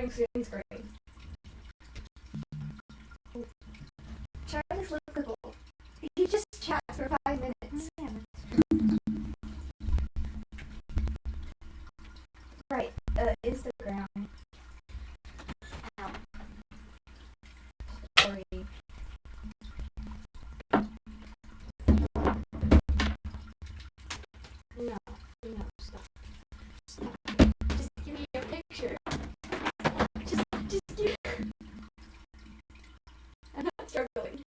having green screen. Charlie's lookable. He just chats for 5 minutes. Right, Instagram. Ow. Sorry. No, stop. Stop. Just give me your picture. Just give. I'm not struggling.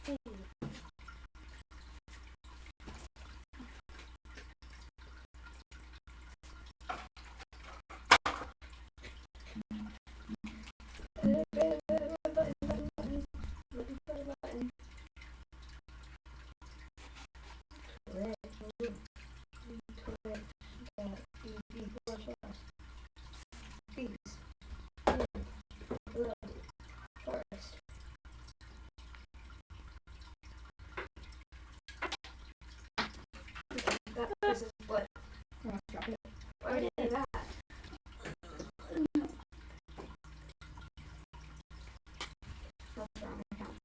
Hey. This is what. Why did I do that? What's wrong with account?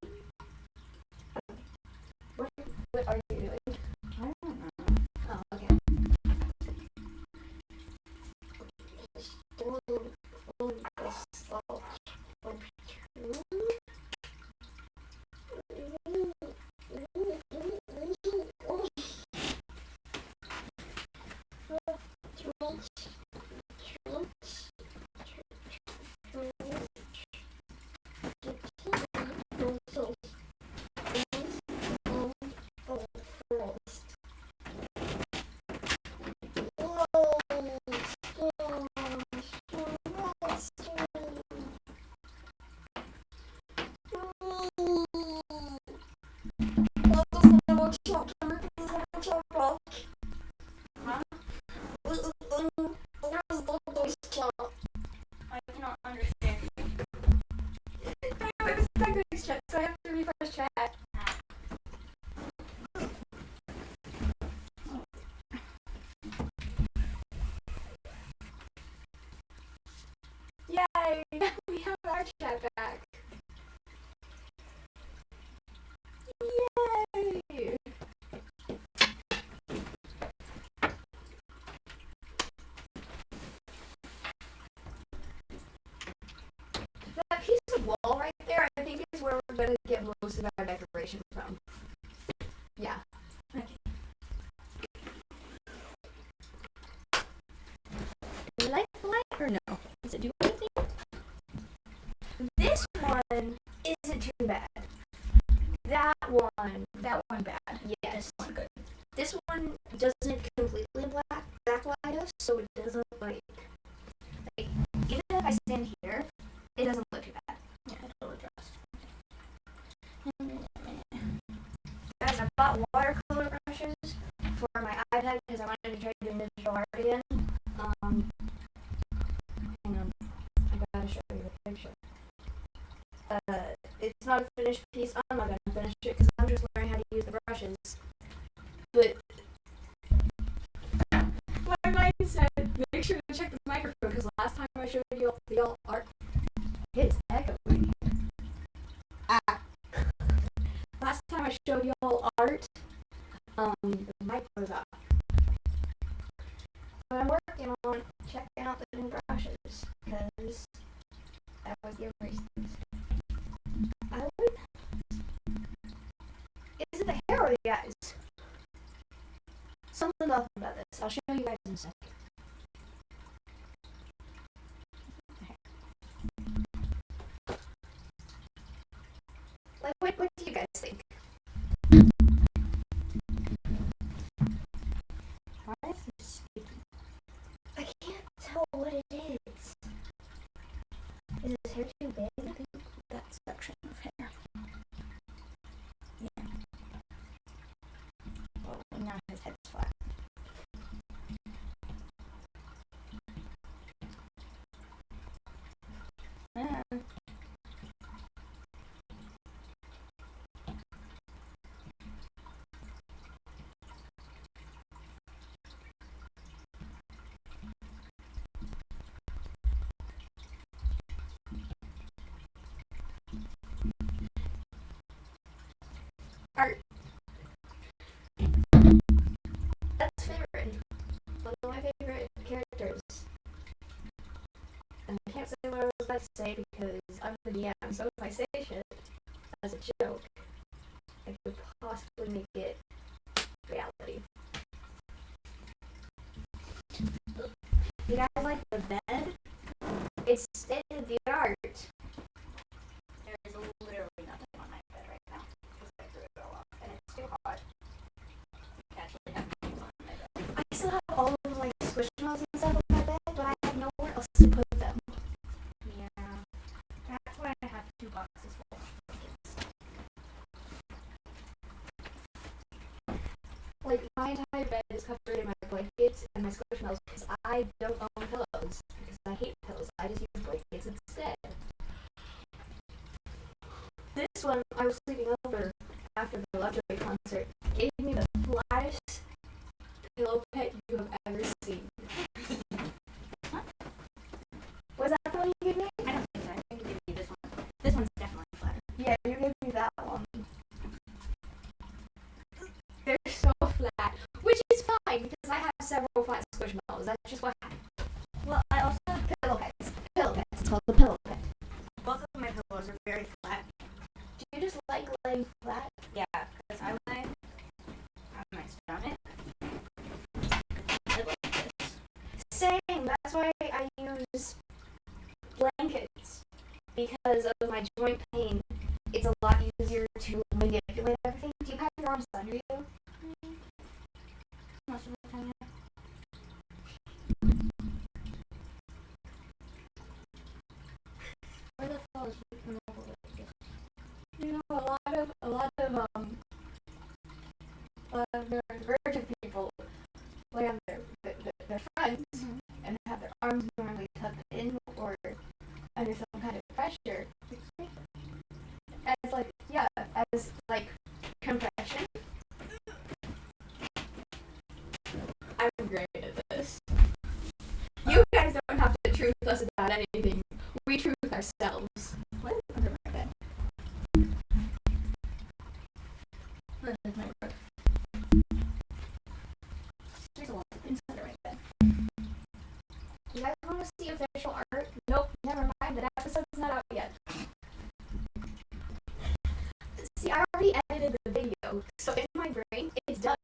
What are you doing? I don't know. Oh, okay. I cannot understand. I was stuck in this chat, so I have to refresh chat. Yay! We have our chat back. Yay! That piece of wall right there, I think is where we're gonna get most of our decoration from. Yeah. Okay. Do you like the light or no? Does it do anything? This one isn't too bad. That one bad. Yes. Good. This one doesn't completely backlight us, so it doesn't like even if I stand here, it doesn't look too bad. Yeah, it'll adjust. Guys, I bought watercolor brushes for my iPad because I wanted to try doing digital art again. Hang on. I gotta show you the picture. It's not a finished piece. I'm not gonna finish it because I'm just learning how to use the brushes. But my mind said, make sure to check the microphone because last time I showed you all the art, it's echoing. Last time I showed you all art, the mic was off. But I'm working on checking out the new brushes because that was the reasons. Is it the hair or the eyes? Something up about this. I'll show you guys in a second. Like, what do you guys think? Why is this sticky? I can't tell what it is. Is his hair too big? I think that section of hair. Yeah. Well, now his head's flat. say what I was about to say because I'm the DM, so if I say shit as a joke, I could possibly make it reality. You guys like the bed? It's state of the art. There is literally nothing on my bed right now because I threw it all off and it's too hot. I actually have things on my bed. I still have all of like squishmallows and stuff on my bed, but I have nowhere else to put them. Yeah, that's why I have 2 boxes full of blankets. Like, my entire bed is covered in my blankets and my squishmallows because I don't own pillows. Because I hate pillows. I just use blankets instead. This one, I was sleeping over after the Lovejoy concert, gave me the flattest pillow pet you have ever seen. Huh? Was that the one you gave me? I don't think so. I think I gave you this one. This one's definitely flatter. Yeah, you gave me that one. They're so flat, which is fine because I have several flat squishmallows. That's just what happened. Well, I also have Pillow pets. Pillow pets. It's called the pillow pet. both of my pillows are very flat. Do you just like laying flat? Yeah, because I lie on my stomach. I like this. Same. That's why I use blankets because of my joint pain. It's a lot easier to manipulate everything. Do you have your arms under you? Most of the time, yeah. Where the hell is we come up with this? You know, a lot of neurodivergent people lay on their fronts and have their arms normally tucked in or under some kind of pressure. As like, yeah, as like compression. I'm great at this. You guys don't have to truth us about anything. We truth ourselves. What is under my bed? What is my bed? There's a lot of things under my bed. You guys want to see official art? Nope, never mind. That episode's not out yet. See, I already edited the video, so in my brain, it's done.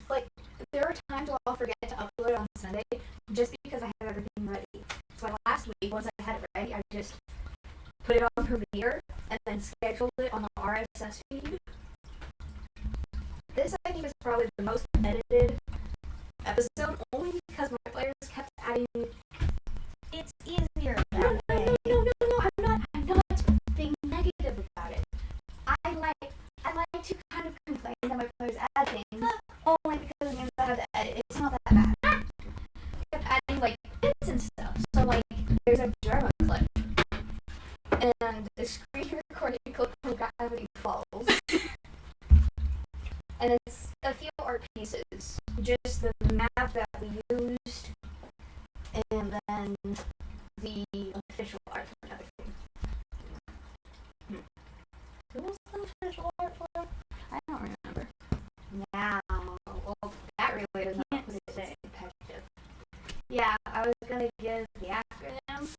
Like, there are times where I'll forget to upload on Sunday just because I have everything ready. So like last week, once I had it ready, I just put it on Premiere and then scheduled it on the RSS feed. This, I think, is probably the most edited episode, only because my players kept adding. It's easier No, that way. no, I'm not being negative about it. I like to kind of complain that my players add things, only because it means I have to edit. It's not that bad. I kept adding like bits and stuff. So like, there's a drama clip, and the screen recording clip from Gravity Falls, and it's a few art pieces, just the map that we used, and then the official art for another thing. Who was the official art for? I don't remember. Now, well, that really does not Can't put it say. in perspective. Yeah, I was gonna give the acronym.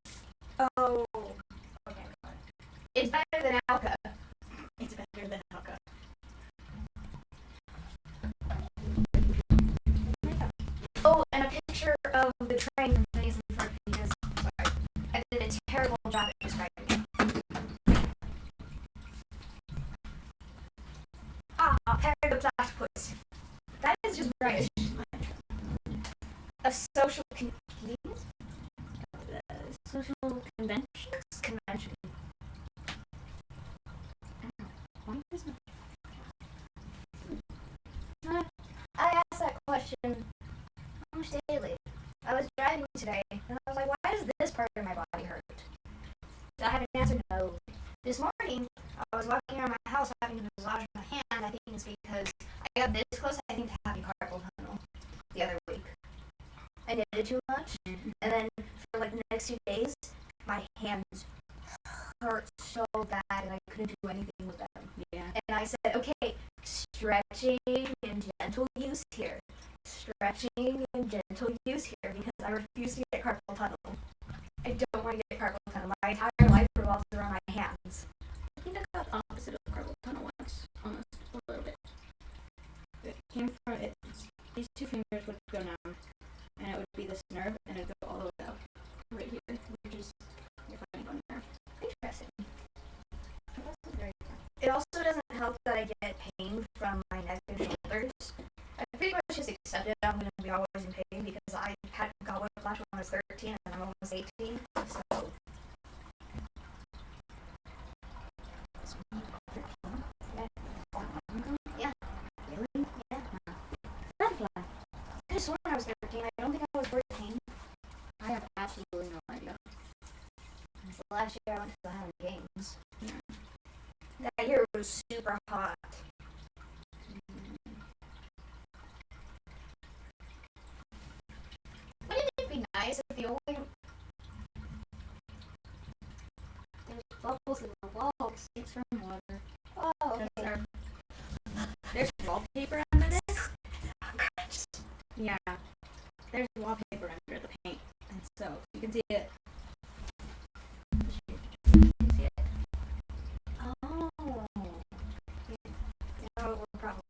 Oh. Okay. It's better than Alka. It's better than Alka. Oh, and a picture of the train from Phineas and Ferb because, sorry, I did a terrible job at describing it. Paradox. That is just right. A social convenience? Social convention? Convention. Why is I asked that question almost daily. I was driving today, and I was like, why does this part of my body hurt? Did I have an answer? No. This morning, I was walking around my house having to massage my hand. I think it's because I got this close, I think, to having carpal tunnel the other week. I did it too much, and then for like the next 2 days, my hands hurt so bad, and I couldn't do anything with them. Yeah. And I said, okay, stretching and gentle use here. Stretching and gentle use here because I refuse to get carpal tunnel. I also doesn't help that I get pain from my neck and shoulders. I pretty much just accepted I'm going to be always in pain because I got whiplash when I was 13 and I'm almost 18. So. Yeah. Really? Yeah. Butterfly. I just swore I was 13. I don't think I was 14. I have absolutely no idea. It's the last year I went to the Highland Games. That year was super hot. Wouldn't it be nice if the only... There's bubbles in the walls. It's from water. Oh, okay. There's wallpaper under this. Yeah. There's wallpaper under the paint. And so you can see it. Oh. No problem.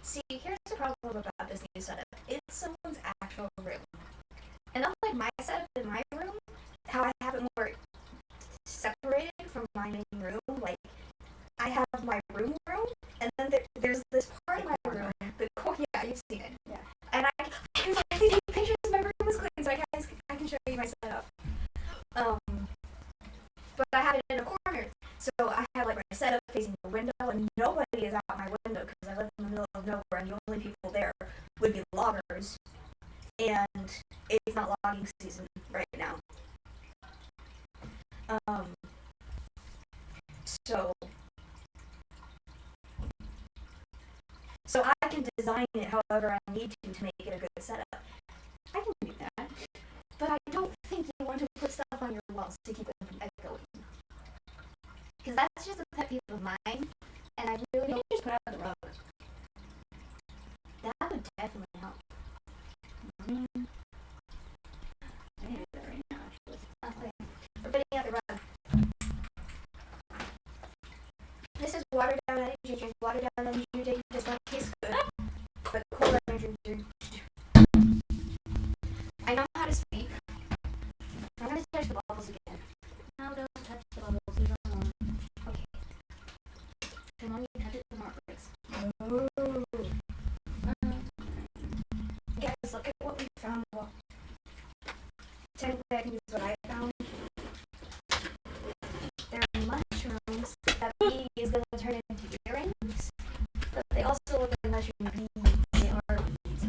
See, here's the problem about this new setup. It's someone's actual room. And unlike my setup in my room, how I have it more separated from my main room, like, I have my room, and then there's this part of my room, yeah, you've seen it. Yeah. And I can finally take pictures of my room is clean, so I can show you my setup. But I have it in a corner, so I have like my setup facing the window, and nobody is out my window because I live in the middle of nowhere, and the only people there would be loggers, and it's not logging season right now. So I can design it however I need to make it a good setup. I can do that. But I don't think you want to put stuff on your walls to keep them from echoing. Because that's just a pet peeve of mine, and I really don't just put out the rug. That would definitely help. Mm-hmm. I need that right now, actually. Okay. We're putting out the rug. This is watered down energy drink. Watered down energy drink does not taste good. But cold energy drink. I know how to speak. I'm going to touch the bubbles again. No, don't touch the bubbles. You don't want. Okay. The more you touch it, the more it breaks. Oh. Guys, look at what we found. Well, technically, I can use what I found. There are mushrooms that Bee is going to turn into earrings, but they also look like mushroom beads. They are beads.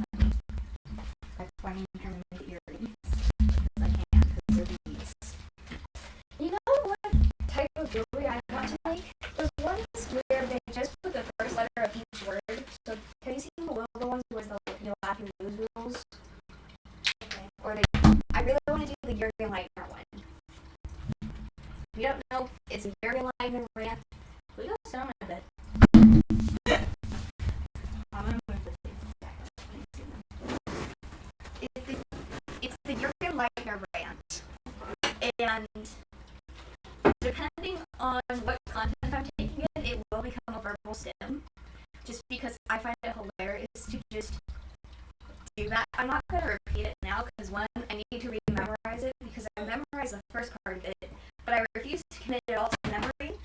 That's why I'm turning into earrings. Because I can't, because they're beads. You know what type of jewelry I want to make? There's ones where they just put the first letter of each word. So, have you seen the little ones where it's the laughing blues rules? Okay. Or I really want to do the Jurgen Leitner one. If you don't know, it's a Jurgen Leitner rant. We got some of it. I'm going to move the things back up. It's the Jurgen Leitner rant. And depending on what content I'm taking in, it will become a verbal stim. Just because I find it hilarious to just do that. I'm not going to repeat it now because one, I need to re-memorize it because I memorized the first part of it, but I refuse to commit it all to memory.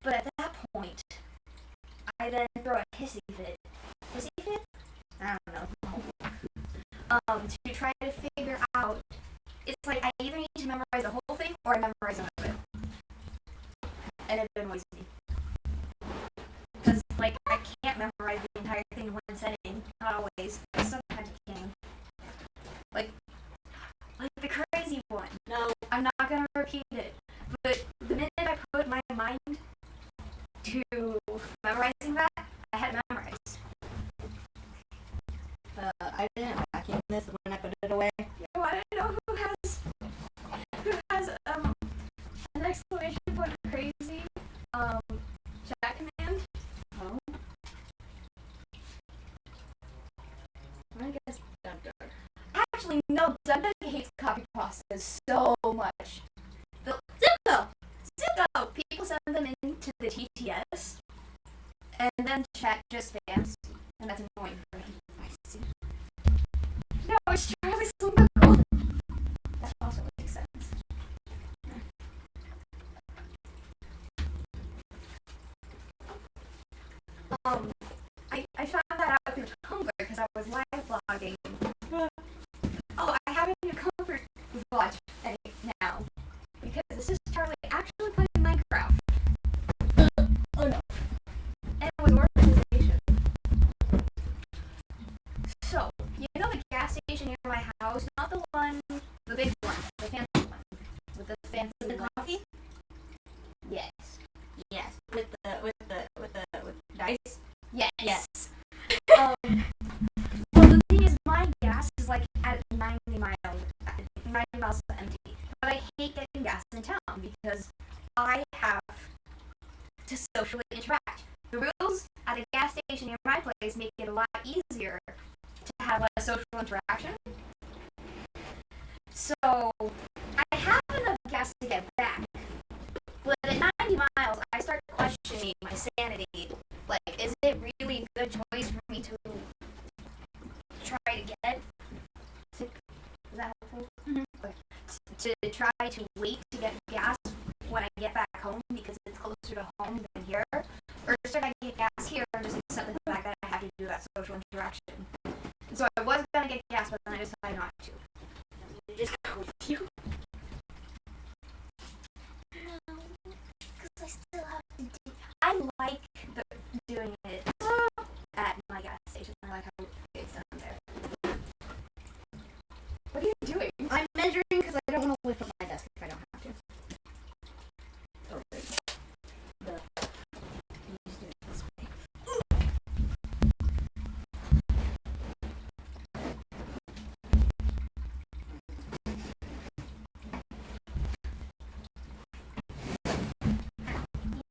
But at that point, I then throw a hissy fit. Hissy fit? I don't know. To try to figure out, it's like I either need to memorize the whole thing or I memorize none of it. And it annoys me. Because, like, I can't memorize the entire thing in one setting. Not always. But sometimes I can. Like the crazy one. No, I'm not going to repeat it. But the minute I put my mind to memorizing that, I had it memorized. I didn't vacuum this when I put it away. I want to know who has an exclamation point crazy chat command. Oh. I guess Dug. Actually, no, Dug hates copy process so much. Zuko! People send them into the TTS, and then chat just spams, and that's annoying for me. I see. No, it's Charlie's Zuko. That also makes sense. Um, I found that out through Tumblr because I was live blogging. Oh, I have a new comfort watch now because this is Charlie actually playing Minecraft. Oh no. And with organization. So, you know the gas station near my house? Not the one, the big one, the fancy one. With the fancy The coffee? Yes. Yes. With dice? Yes. Yes. Well, the thing is, my gas is like at 90 miles empty. But I hate getting gas in town because I have to socially interact. The rules at a gas station near my place make it a lot easier to have a social interaction. So I have enough gas to get back. But at 90 miles, I start questioning my sanity. Like, is it really a good choice for me to try to get? Is that helpful? Mm-hmm. Okay. To try to wait to get gas when I get back home because it's closer to home than here? Or should I get gas here and just accept the fact that I have to do that social interaction? And so I was going to get gas, but then I decided not to. Just go with you. No, because I still have to do. I like doing it at my gas station. I like how it's done there. What are you doing? I'm measuring because I don't want to lift up my desk if I don't have to. Okay. Just do it this way.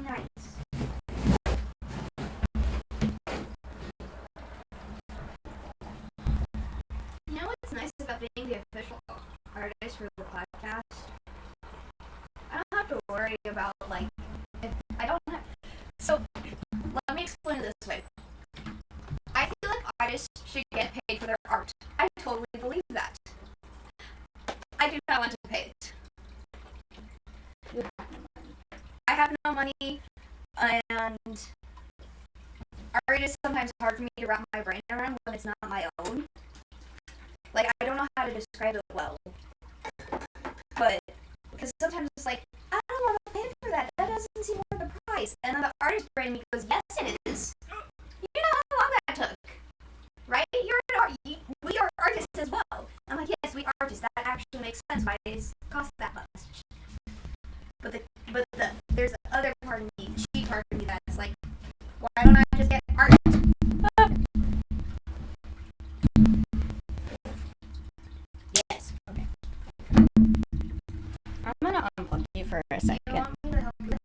Nice. You know what's nice about being the official artist for the podcast? I don't have to worry about, like, if I don't have. So, let me explain it this way. I feel like artists should get paid for their art. I totally believe that. I do not want to pay it. You have no money. I have no money, and art is sometimes hard for me to wrap my brain around when it's not my own. Like, I don't know how to describe it well. But, because sometimes it's like, I don't want to pay for that. That doesn't seem worth the price. And then the artist brain in me goes, yes, it is. You know how long that took, right? We are artists as well. I'm like, yes, we are artists. That actually makes sense why it costs that much. But there's the other part of me, cheap part of me, that's like, why don't I just get art? Yes. Okay. I'm gonna unplug you for a second. You want me to help you?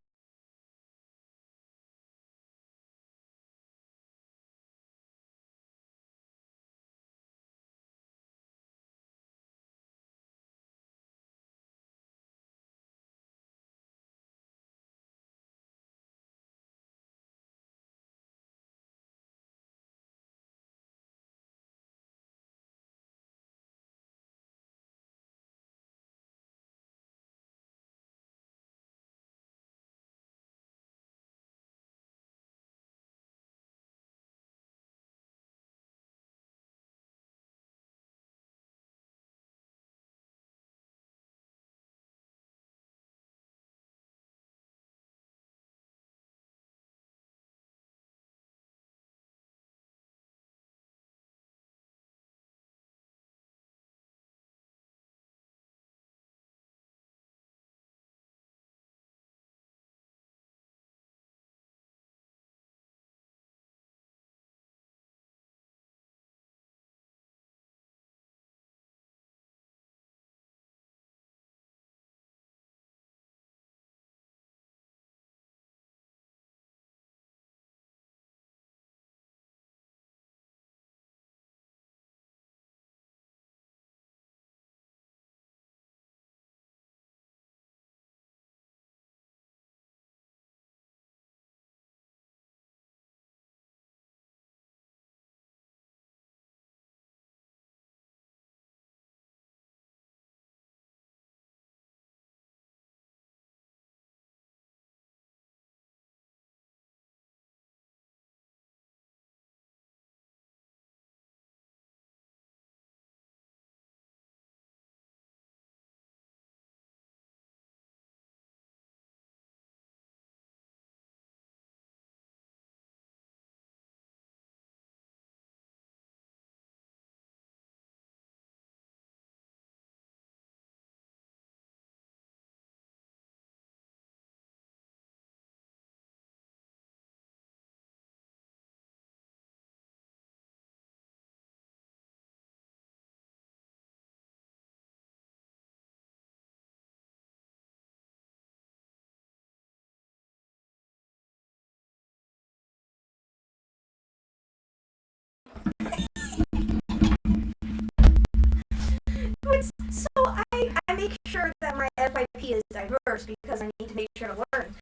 to make sure to learn.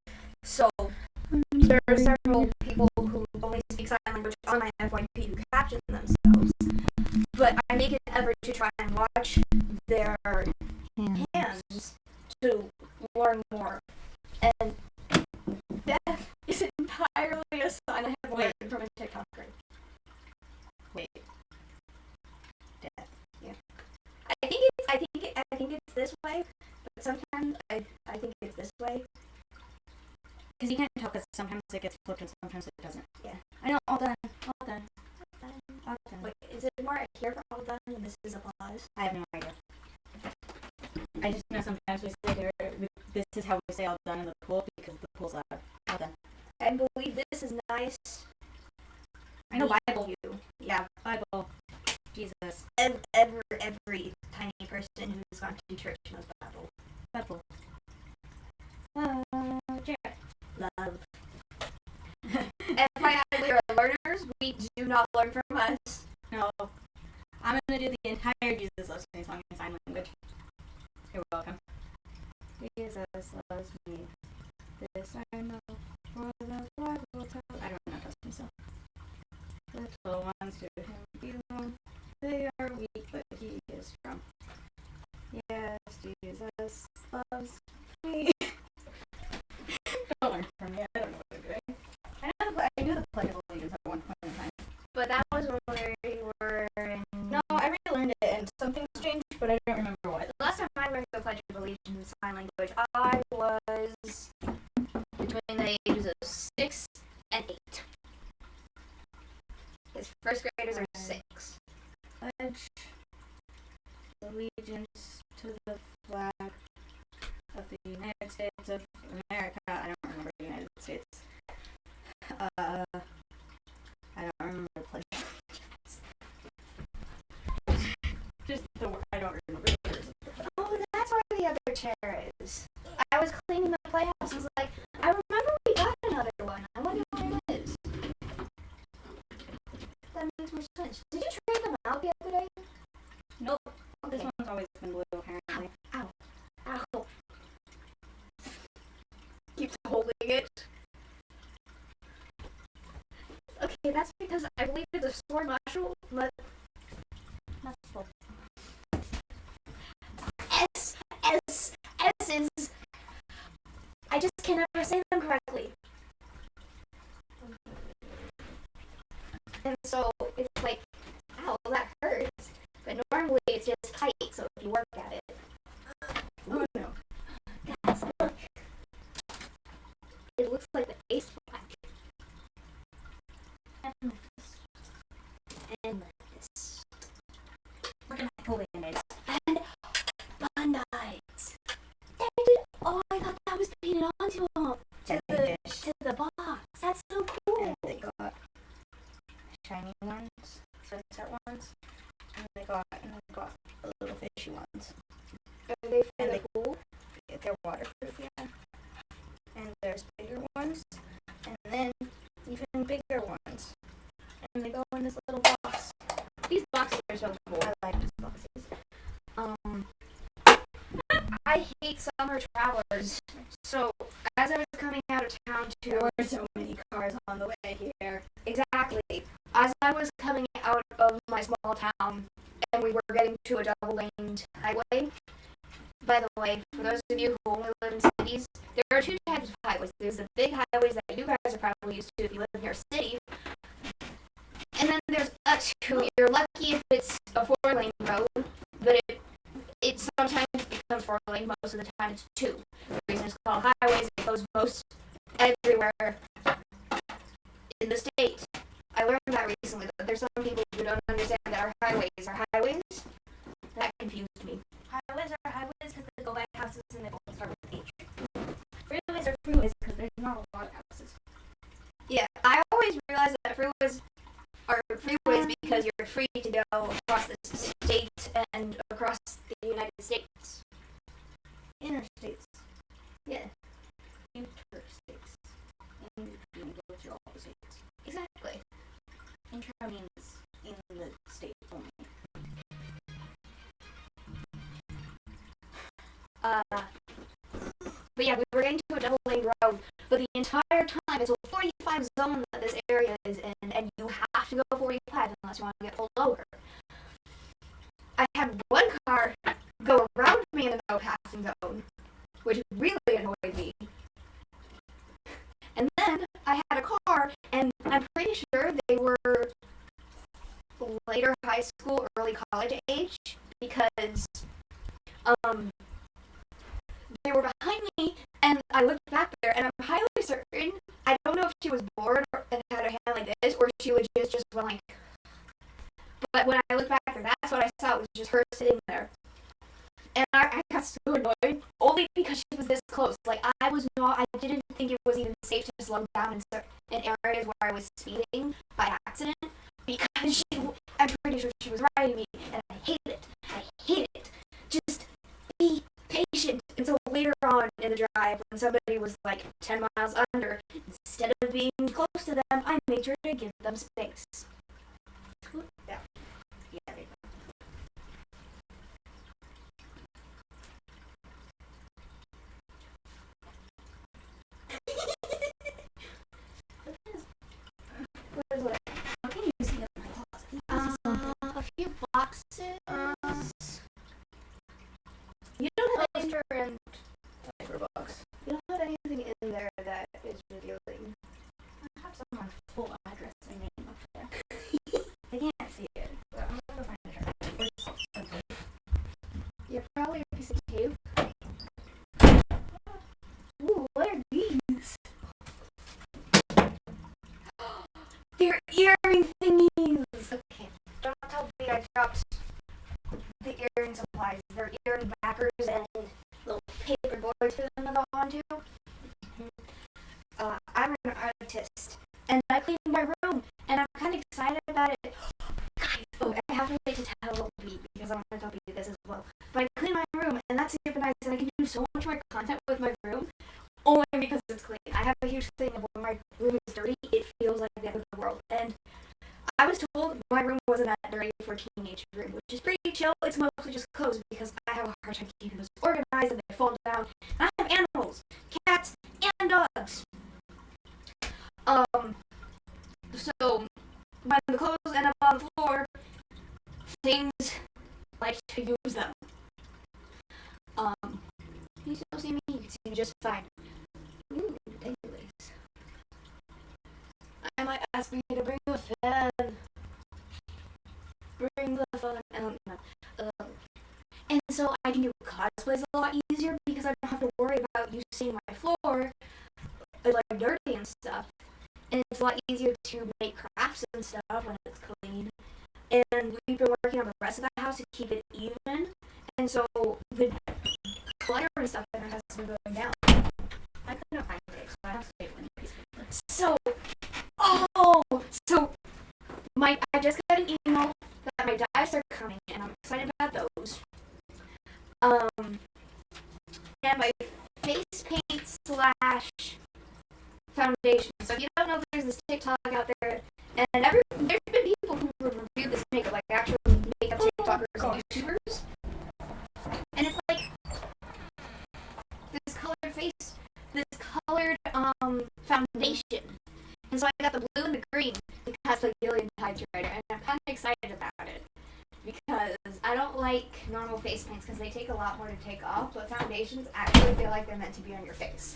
So there are several people who only speak sign language on my FYP who caption themselves, but I make an effort to try and watch their hands to learn more. And death is entirely a sign I have learned from a TikToker. Wait. Death. Yeah. I think it's this way, but sometimes I think it's this way. Because you can't tell, because sometimes it gets flipped and sometimes it doesn't. Yeah. I know, all done. Wait, is it more here for all done and this is applause? I have no idea. I just know sometimes we say here, this is how we say all done in the pool, because the pool's loud. All done. I believe this is nice. I know Bible. Yeah, Bible. Jesus. Every tiny person who's gone to church knows Bible. Bible. Jared. Love. FYI, we are learners. We do not learn from us. No. I'm going to do the entire Jesus Loves Me song in sign language. You're welcome. Jesus loves me. This I know. For the Lord will tell. I don't know. Trust me so. Little ones to him belong. They are weak, but he is strong. Yes, Jesus loves me. Don't learn from me. I don't know what I'm doing. I knew the Pledge of Allegiance at one point in time. But that was when we were in... No, I relearned it and something's changed, but I don't remember what. The last time I learned the Pledge of Allegiance in sign language, I was between the ages of 6 and 8. His first graders are 6. Pledge allegiance to the flag of the United States of America. I don't remember the United States. I don't remember the Pledge of Allegiance. Just the word. I don't remember the words. Oh, that's where the other chair is. I was cleaning the playhouse and was like, I remember we got another one. I wonder where it is. That makes more sense. Did you trade them out the other day? Nope. Okay. This one's always been blue, apparently. Ow. Keeps holding it. Okay, that's because I believe it's a sword mushroom, but... Muscle. S's. I just can never say them correctly. And so it's like, ow, that hurts. But normally it's just tight, so if you work at it. Oh no. Guys, look. It looks like the ace black. And this. Look at my cool band-aids. And Band-Aids. Oh, I thought that was painted onto them. To the box. That's so cool. And they got shiny ones, sunset ones, and they got little fishy ones. Are they And for the pool? They're waterproof, yeah. And there's bigger ones, and then even bigger ones. And they go in this little box. These boxes are so cool. I like these boxes. I hate summer travelers. So, as I was coming out of town There to... were so many cars on the way here. Exactly. As I was coming out of my small town, and we were getting to a double-laned highway. By the way, for those of you who only live in cities, there are two types of highways. There's the big highways that you guys are probably used to if you live near a city. And then there's two. You're lucky if it's a 4-lane road, but it sometimes becomes 4-lane. Most of the time it's 2. The reason it's called highways, it goes most everywhere in the state. I learned that recently, that there's some people who don't understand that our highways are highways. That confused me. Highways are highways because they go by houses and they both start with H. Freeways are freeways because there's not a lot of houses. Yeah, I always realized that freeways are freeways because you're free to go across the state and across the United States. Interstates. Yeah, Interstates. And you can go through all the states. exactly. Intra means in the state only. But yeah, we were we're getting to a double lane road, but the entire time it's a 45 zone that this area is in, and you have to go 45 unless you want to get pulled over. I had one car go around me in the no passing zone, which really annoyed me. And then I had a car, and I'm pretty sure they were later high school, early college age, because they were behind me, and I looked back there, and I'm highly certain, I don't know if she was bored and had her hand like this, or she legit just went like, but when I looked back there, that's what I saw, was just her sitting there. And I got so annoyed, only because she was this close. Like, I didn't think it was even safe to slow down in areas where I was speeding by accident, because I'm pretty sure she was riding me, and I hate it. I hate it. Just be patient. And so later on in the drive, when somebody was like 10 miles under, instead of being close to them, I made sure to give them space. Yeah. Yeah, there you go. What is it? What can you see in my closet? A few boxes. You don't have anything in box. You don't have anything in there that is revealing. I have someone's full address and name up there. They can't see it, but I'm gonna go find it. Yeah, probably a piece of tape. Ooh, what are these? They're earring thingies! Okay, don't tell me I dropped the earring supplies. They're earring backers and little paper boards for them to go onto. I'm an artist, and I cleaned my room, and I'm kind of excited about it. Guys, I have to wait to tell Beat, because I want to tell Beat this as well. But I cleaned my room, and that's super nice, and I can do so much more content with my room, only because it's clean. I have a huge thing of when my room is dirty, it feels like the end of the world. And I was told my room wasn't that dirty for a teenage room, which is pretty chill. It's mostly just clothes, because I have a hard time keeping those organized, and they fall down. And I have animals, cats, and dogs. So when the clothes end up on the floor, things like to use them. You still see me? You can see me just fine. Ooh, anyways. I might ask you to bring a fan. Bring the fun. And so I can do cosplays a lot easier, because I don't have to worry about you seeing my floor like dirty and stuff. And it's a lot easier to make crafts and stuff when it's clean. And we've been working on the rest of the house to keep it even. And so the clutter and stuff in our house has been going down. I couldn't find it, so I have to wait one piece of paper. So I just got an email that my dies are coming, and I'm excited about those. And my face paint / foundation. So if you don't know, there's this TikTok out there, and there's been people who review this makeup, like actual makeup TikTokers and YouTubers. And it's like this colored foundation. And so I got the blue and the green to cosplay Lillians Tumblr, and I'm kind of excited about it, because I don't like normal face paints because they take a lot more to take off, but foundations actually feel like they're meant to be on your face.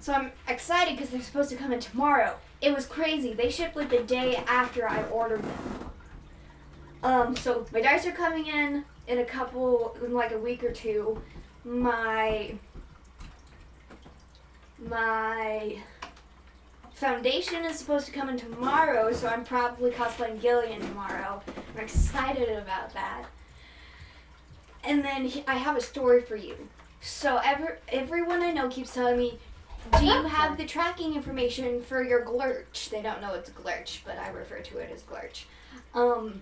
So I'm excited because they're supposed to come in tomorrow. It was crazy. They shipped like the day after I ordered them. So my dice are coming in like a week or two. My foundation is supposed to come in tomorrow, so I'm probably cosplaying Gillian tomorrow. I'm excited about that. And then I have a story for you. So everyone I know keeps telling me, do you have the tracking information for your glurch? They don't know it's glurch, but I refer to it as glurch. And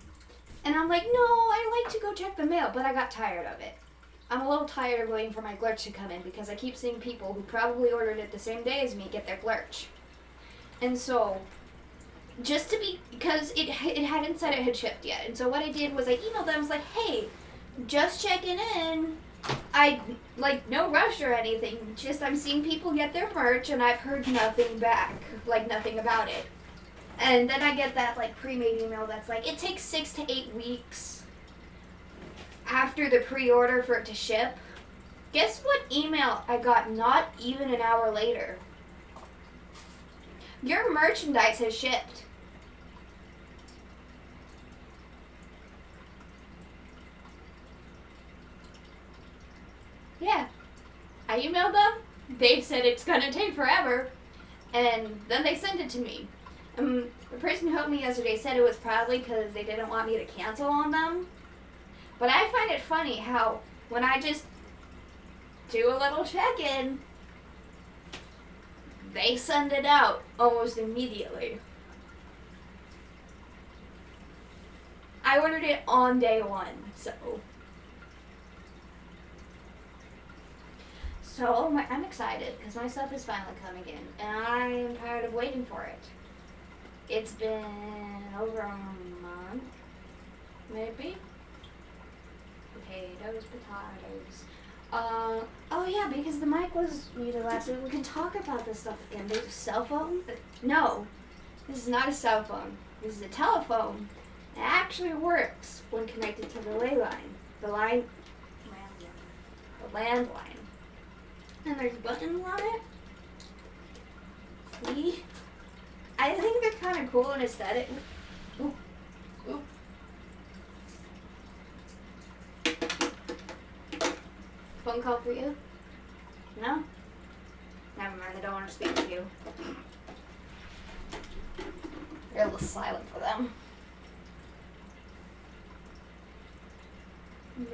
I'm like, no, I like to go check the mail, but I got tired of it. I'm a little tired of waiting for my glurch to come in, because I keep seeing people who probably ordered it the same day as me get their glurch. And so, because it hadn't said it had shipped yet. And so what I did was I emailed them, I was like, hey, just checking in. no rush or anything. Just I'm seeing people get their merch and I've heard nothing back. Like, nothing about it. And then I get that, like, pre-made email that's like, it takes 6 to 8 weeks after the pre-order for it to ship. Guess what email I got not even an hour later? Your merchandise has shipped. Yeah. I emailed them. They said it's gonna take forever. And then they sent it to me. The person who helped me yesterday said it was probably because they didn't want me to cancel on them. But I find it funny how when I just do a little check-in, they send it out almost immediately. I ordered it on day 1, so I'm excited because my stuff is finally coming in, and I am tired of waiting for it. It's been over a month, maybe. Potatoes. Oh yeah, because the mic was muted last week. We can talk about this stuff again. There's a cell phone. No, this is not a cell phone. This is a telephone. It actually works when connected to the landline. And there's buttons on it. See? I think they're kind of cool and aesthetic. Ooh. Phone call for you? No? Never mind, I don't want to speak to you. You're a little silent for them.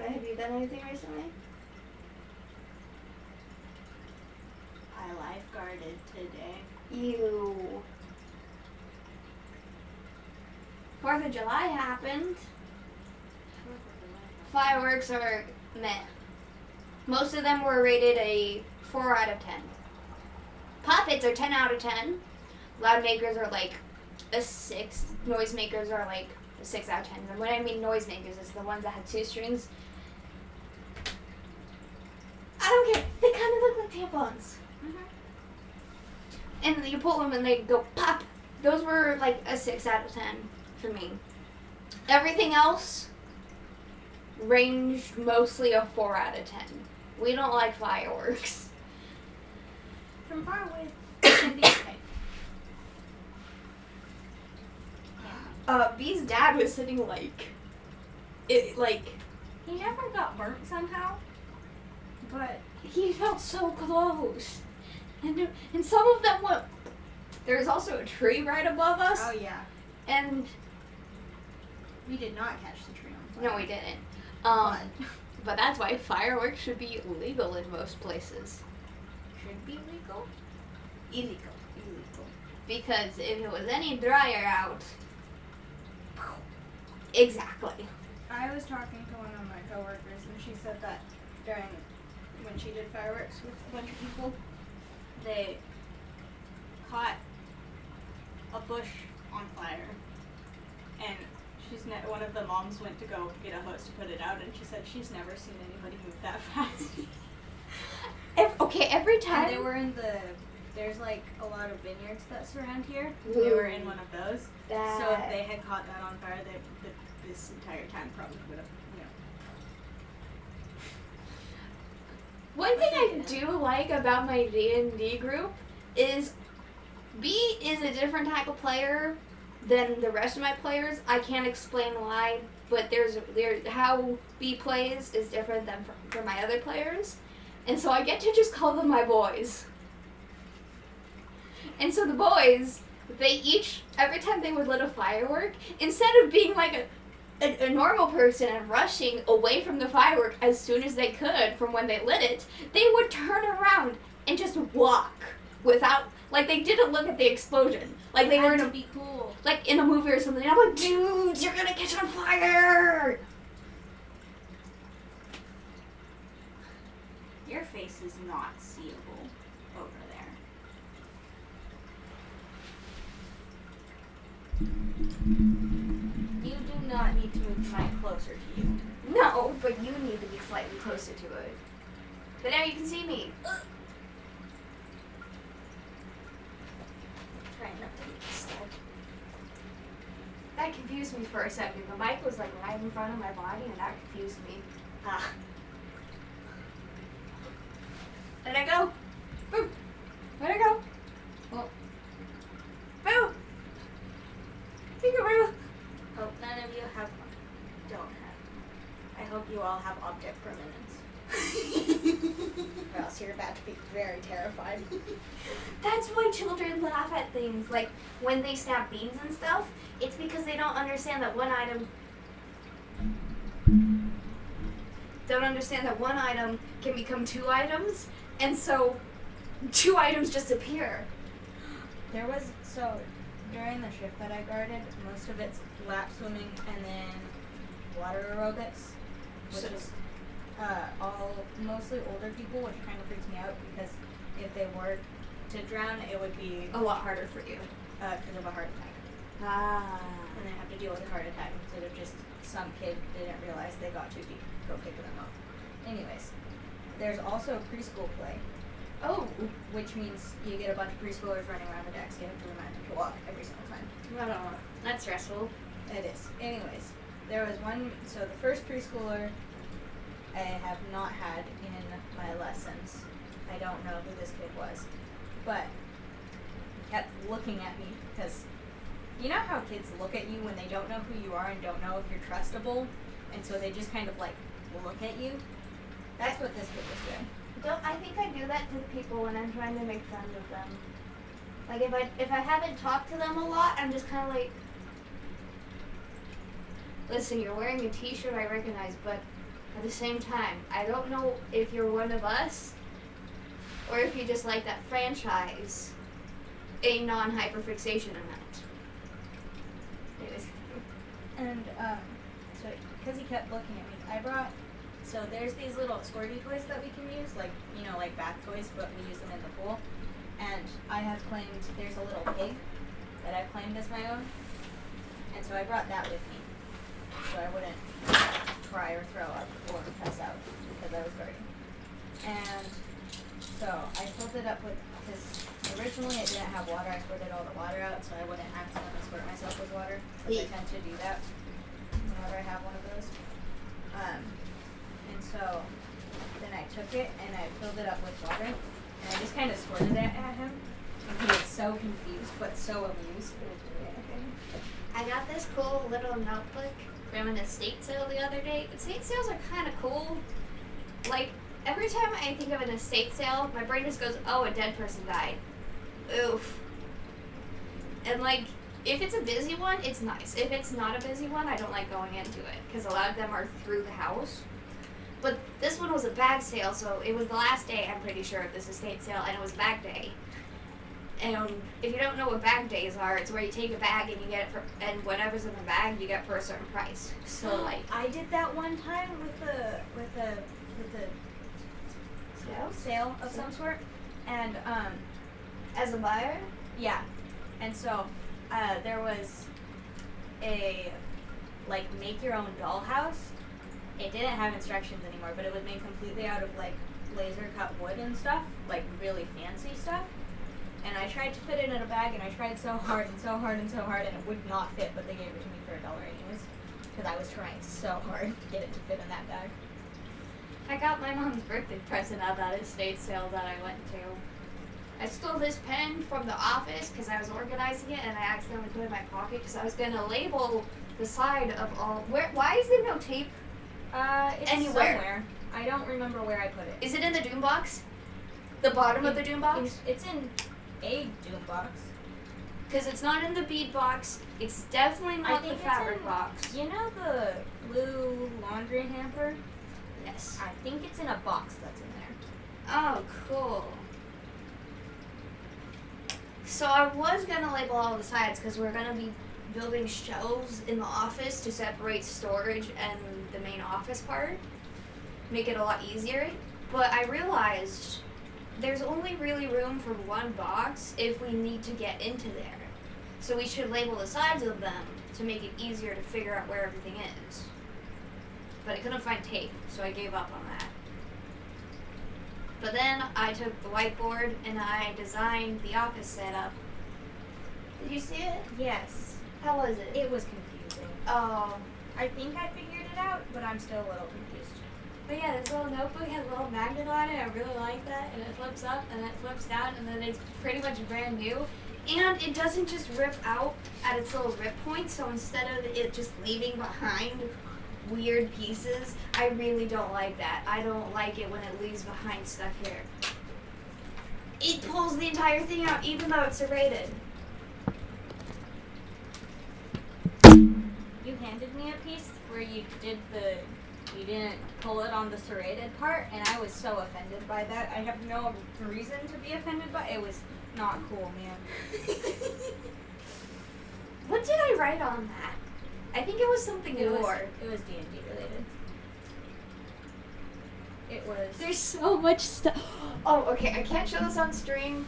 Have you done anything recently? I lifeguarded today. Ew. 4th of July happened. Fireworks are meh. Most of them were rated a 4 out of 10. Puppets are 10 out of 10. Loud makers are like a 6. Noisemakers are like a 6 out of 10. And when I mean noisemakers, it's the ones that had 2 strings. I don't care. They kind of look like tampons. And you pull them and they go pop. Those were like a 6 out of 10 for me. Everything else ranged mostly a 4 out of 10. We don't like fireworks. From far away. Okay. Bee's dad was sitting he never got burnt somehow, but he felt so close. And some of them went. There's also a tree right above us. Oh yeah. And we did not catch the tree on fire. no, we didn't. But that's why fireworks should be illegal in most places. Should be legal? Illegal. Because if it was any drier out. Exactly. I was talking to one of my coworkers and she said that when she did fireworks with a bunch of people, they caught a bush on fire, and one of the moms went to go get a hose to put it out, and she said she's never seen anybody move that fast. Every time. And they were there's like a lot of vineyards that surround here. Ooh. They were in one of those. So if they had caught that on fire, this entire time probably would have, One thing I do like about my D&D group is B is a different type of player than the rest of my players. I can't explain why, but there's how B plays is different than for my other players. And so I get to just call them my boys. And so the boys, they each, every time they would lit a firework, instead of being like a normal person and rushing away from the firework as soon as they could from when they lit it, they would turn around and just walk without, like they didn't look at the explosion. Like they were in be cool. Like in a movie or something. I'm like, dudes, you're gonna catch on fire! Your face is not seeable over there. You do not need to move the mic closer to you. No, but you need to be slightly closer to it. But now you can see me. Trying not to get stuck. That confused me for a second. The mic was like right in front of my body, and that confused me. Ah. Let it go. Boo. Let it go. Well, Boo. Peekaboo. hope none of you don't have. I hope you all have object permanence. Or else you're about to be very terrified. That's why children laugh at things like when they snap beans and stuff. It's because they don't understand that one item can become two items, and so two items just appear. There was, so during the shift that I guarded, most of it's lap swimming and then water aerobics, which is all mostly older people, which kind of freaks me out because if they were to drown, it would be A lot harder for you. because of a heart attack. Ah. And they have to deal with a heart attack instead of just some kid didn't realize they got too deep, go pick them up. Anyways, there's also preschool play, Oh. which means you get a bunch of preschoolers running around the decks. You have to remind them to walk every single time. That's stressful. It is. Anyways, there was one, so the first preschooler I have not had in my lessons. I don't know who this kid was, but he kept looking at me because you know how kids look at you when they don't know who you are and don't know if you're trustable, and so they just kind of like look at you? That's what this kid was doing. I think I do that to people when I'm trying to make friends with them. Like if I haven't talked to them a lot, I'm just kind of like, listen, you're wearing a t-shirt I recognize, but at the same time, I don't know if you're one of us or if you just like that franchise, a non-hyperfixation amount. Anyways. And so because he kept looking at me, I brought, so there's these little squirty toys that we can use, like, you know, like bath toys, but we use them in the pool. And I have claimed, there's a little pig that I've claimed as my own. And so I brought that with me, so I wouldn't cry or throw up or pass out because I was guarding. And so I filled it up with, because originally I didn't have water, I squirted all the water out so I wouldn't accidentally squirt myself with water, because I tend to do that whenever I have one of those. And so then I took it and I filled it up with water and I just kind of squirted it at him. And he was so confused but so amused. It was really entertaining. I got this cool little notebook from an estate sale the other day. Estate sales are kind of cool. Like, every time I think of an estate sale, my brain just goes, oh, a dead person died. Oof. And like, if it's a busy one, it's nice. If it's not a busy one, I don't like going into it, because a lot of them are through the house. But this one was a bag sale, so it was the last day, I'm pretty sure, of this estate sale, and it was bag day. And if you don't know what bag days are, it's where you take a bag and you get it for, and whatever's in the bag you get for a certain price. So like, I did that one time with the sale of some sort, and as a buyer, yeah, and so there was a like make your own dollhouse. It didn't have instructions anymore, but it was made completely out of like laser cut wood and stuff, like really fancy stuff. And I tried to fit it in a bag, and I tried so hard and so hard and so hard, and it would not fit, but they gave it to me for $1 anyways, because I was trying so hard to get it to fit in that bag. I got my mom's birthday present at that estate sale that I went to. I stole this pen from the office because I was organizing it, and I accidentally put it in my pocket because I was going to label the side of all. Why is there no tape? It's Anywhere. somewhere. I don't remember where I put it. Is it in the doom box? The bottom of the doom box? It's in a doom box. Because it's not in the bead box. It's definitely not the fabric box. You know the blue laundry hamper? Yes. I think it's in a box that's in there. Oh, cool. So I was going to label all the sides because we're going to be building shelves in the office to separate storage and the main office part. Make it a lot easier. But I realized there's only really room for one box if we need to get into there. So we should label the sides of them to make it easier to figure out where everything is. but I couldn't find tape, so I gave up on that. But then I took the whiteboard and I designed the office setup. Did you see it? Yes. How was it? It was confusing. Oh. I think I figured it out, but I'm still a little confused. But yeah, this little notebook has a little magnet on it. I really like that. And it flips up and it flips down and then it's pretty much brand new. And it doesn't just rip out at its little rip point. So instead of it just leaving behind weird pieces, I really don't like that. I don't like it when it leaves behind stuff here. It pulls the entire thing out even though it's serrated. You handed me a piece where you didn't pull it on the serrated part, and I was so offended by that. I have no reason to be offended by it. It was not cool, man. What did I write on that? I think it was something more. It was D&D related. It was. There's so much stuff. Oh, okay. I can't show this on stream,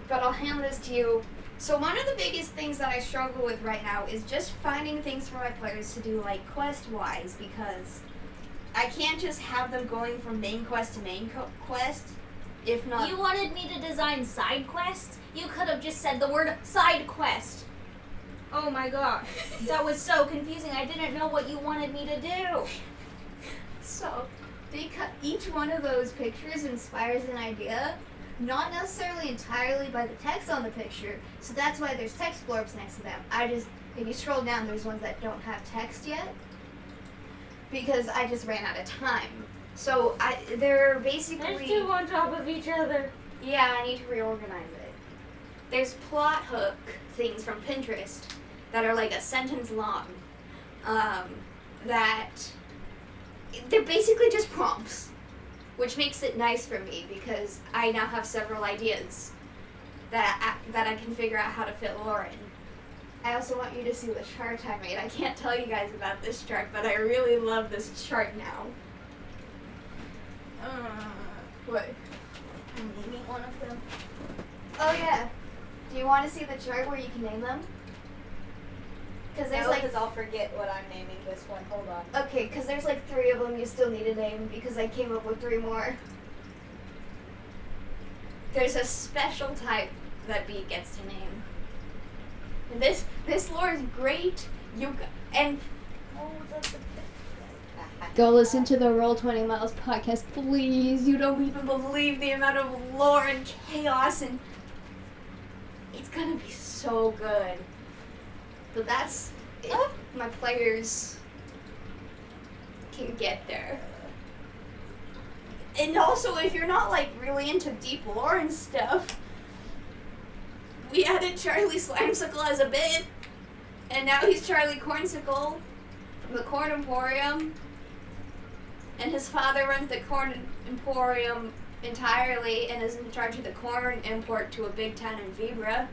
but I'll hand this to you. So one of the biggest things that I struggle with right now is just finding things for my players to do, like quest-wise, because I can't just have them going from main quest to main quest. If not, You wanted me to design side quests? You could have just said the word side quest. Oh my gosh, that was so confusing. I didn't know what you wanted me to do. So, because each one of those pictures inspires an idea, not necessarily entirely by the text on the picture, so that's why there's text blurbs next to them. If you scroll down, there's ones that don't have text yet, because I just ran out of time. So, they're basically... There's two on top of each other. Yeah, I need to reorganize it. There's plot hook things from Pinterest that are like a sentence long, that they're basically just prompts, which makes it nice for me because I now have several ideas that I can figure out how to fit lore in. I also want you to see the chart I made. I can't tell you guys about this chart, but I really love this chart now. What? I'm naming one of them. Oh yeah. Do you want to see the chart where you can name them? Because there's Because I'll forget what I'm naming this one. Hold on. Okay, because there's like 3 of them you still need to name because I came up with 3 more. There's a special type that Bee gets to name. And this lore is great. Go listen to the Roll20 Miles podcast, please. You don't even believe the amount of lore and chaos, and it's gonna be so good. But that's if my players can get there. And also, if you're not like really into deep lore and stuff, we added Charlie Slimesicle as a bit, and now he's Charlie Cornsicle from the Corn Emporium. And his father runs the Corn Emporium entirely and is in charge of the corn import to a big town in Vibra.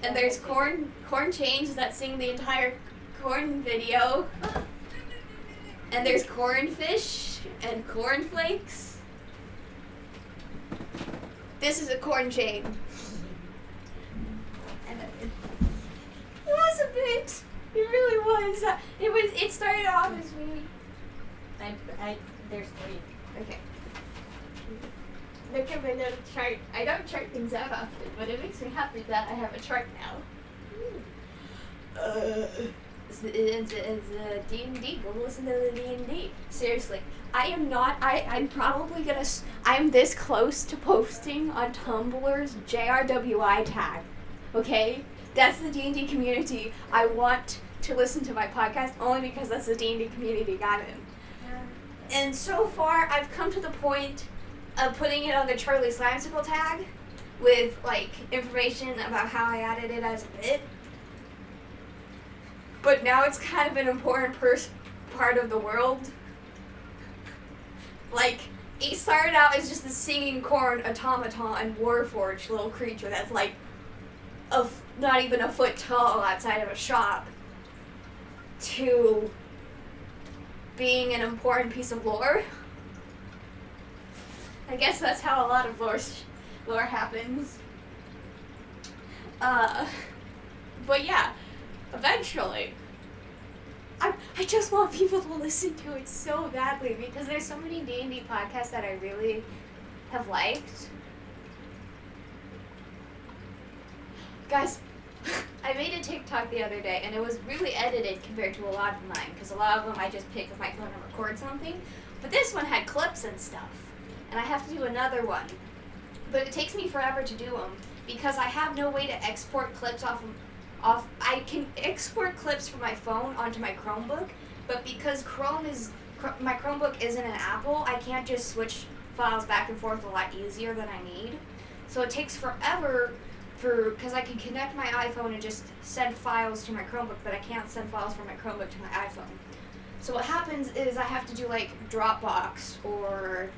And there's corn chains that sing the entire corn video. And there's cornfish and cornflakes. This is a corn chain. And it was a bit. It really was. It started off as me. There's 3. Okay. Look at my little chart. I don't chart things out often, but it makes me happy that I have a chart now. It's D&D. Go listen to the D&D. Seriously. I'm this close to posting on Tumblr's JRWI tag. Okay? That's the D&D community. I want to listen to my podcast only because that's the D&D community I'm in. And so far, I've come to the point of putting it on the Charlie Slimesicle tag with, like, information about how I added it as a bit. But now it's kind of an important part of the world. Like, he started out as just a singing corn automaton warforged little creature that's, like, not even a foot tall outside of a shop, to being an important piece of lore. I guess that's how a lot of lore happens. But yeah, eventually, I just want people to listen to it so badly because there's so many D&D podcasts that I really have liked. Guys, I made a TikTok the other day and it was really edited compared to a lot of mine because a lot of them I just pick up my phone and record something. But this one had clips and stuff. And I have to do another one. But it takes me forever to do them because I have no way to export clips off. I can export clips from my phone onto my Chromebook, but because my Chromebook isn't an Apple, I can't just switch files back and forth a lot easier than I need. So it takes forever because I can connect my iPhone and just send files to my Chromebook, but I can't send files from my Chromebook to my iPhone. So what happens is I have to do like Dropbox or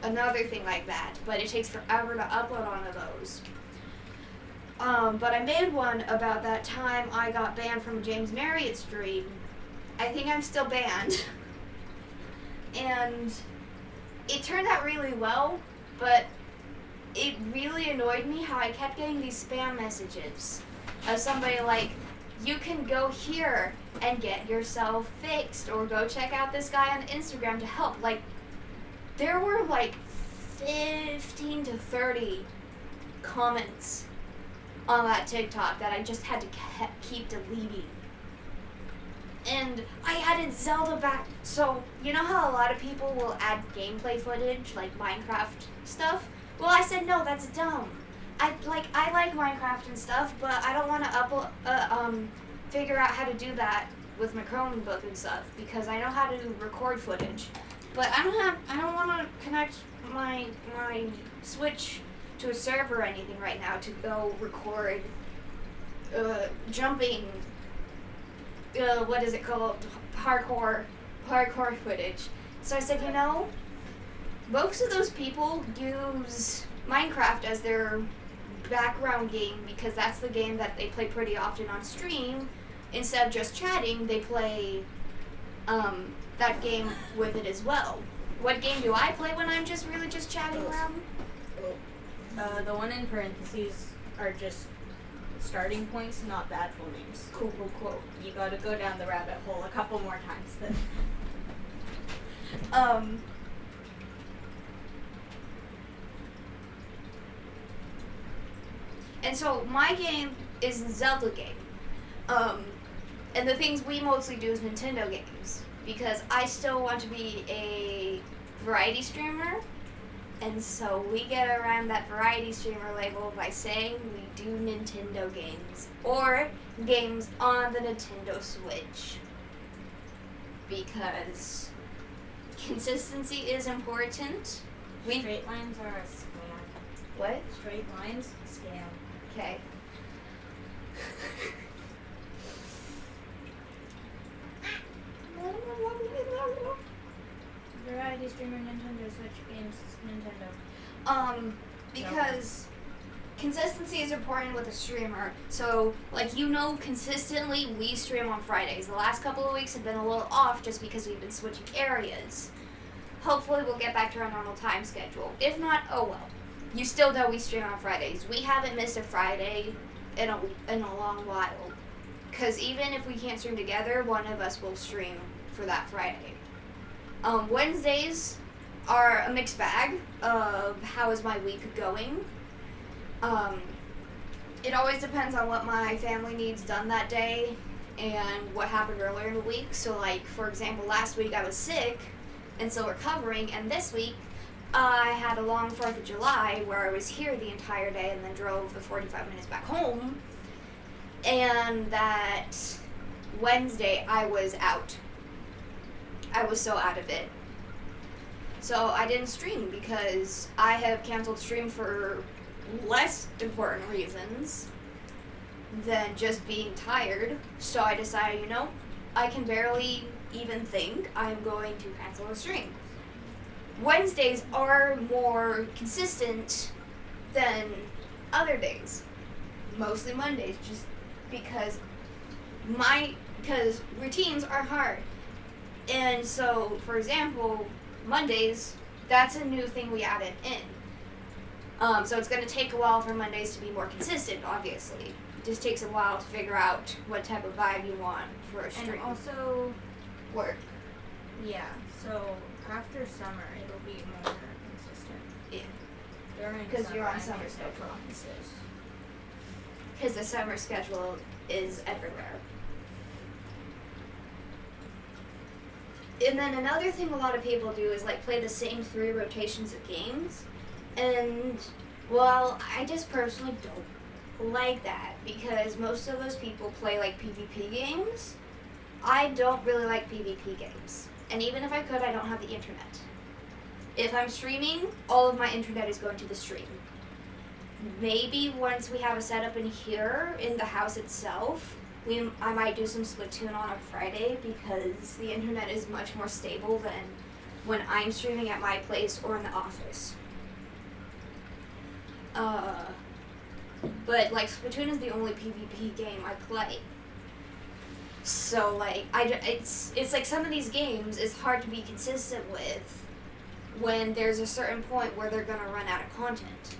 another thing like that, but it takes forever to upload onto those. But I made one about that time I got banned from a James Marriott stream. I think I'm still banned. And it turned out really well, but it really annoyed me how I kept getting these spam messages of somebody like, you can go here and get yourself fixed, or go check out this guy on Instagram to help. Like, there were like 15 to 30 comments on that TikTok that I just had to keep deleting. And I added Zelda back. So, you know how a lot of people will add gameplay footage, like Minecraft stuff? Well, I said, no, that's dumb. I like Minecraft and stuff, but I don't want to figure out how to do that with my Chromebook and stuff because I know how to record footage. But I don't want to connect my Switch to a server or anything right now to go record jumping, what is it called, parkour footage. So I said, most of those people use Minecraft as their background game because that's the game that they play pretty often on stream. Instead of just chatting, they play that game with it as well. What game do I play when I'm just chatting around? The one in parentheses are just starting points, not the actual names. Cool. You gotta go down the rabbit hole a couple more times then. And so my game is the Zelda game. And the things we mostly do is Nintendo games because I still want to be a variety streamer. And so we get around that variety streamer label by saying we do Nintendo games or games on the Nintendo Switch because consistency is important. Straight lines are a scam. What? Straight lines, scam. Okay. Variety streamer, Nintendo Switch games, Nintendo. Because consistency is important with a streamer. So, consistently we stream on Fridays. The last couple of weeks have been a little off just because we've been switching areas. Hopefully we'll get back to our normal time schedule. If not, oh well. You still know we stream on Fridays. We haven't missed a Friday in a long while. Because even if we can't stream together, one of us will stream for that Friday. Wednesdays are a mixed bag of how is my week going. It always depends on what my family needs done that day and what happened earlier in the week. So, for example, last week I was sick and still recovering, and this week I had a long 4th of July where I was here the entire day and then drove the 45 minutes back home. And that Wednesday I was out. I was so out of it. So I didn't stream because I have canceled stream for less important reasons than just being tired. So I decided, I can barely even think I'm going to cancel a stream. Wednesdays are more consistent than other days. Mostly Mondays, just because routines are hard. And so, for example, Mondays, that's a new thing we added in. So it's going to take a while for Mondays to be more consistent, obviously. It just takes a while to figure out what type of vibe you want for a stream. And also, work. Yeah, so after summer it'll be more consistent. Yeah. During 'Cause summer, you're on I summer make no schedule. promises. Because the summer schedule is everywhere. And then another thing a lot of people do is like play the same 3 rotations of games. And, well, I just personally don't like that because most of those people play like PvP games. I don't really like PvP games. And even if I could, I don't have the internet. If I'm streaming, all of my internet is going to the stream. Maybe once we have a setup in here, in the house itself, I might do some Splatoon on a Friday because the internet is much more stable than when I'm streaming at my place or in the office. But like Splatoon is the only PvP game I play. So like it's like some of these games is hard to be consistent with when there's a certain point where they're gonna run out of content.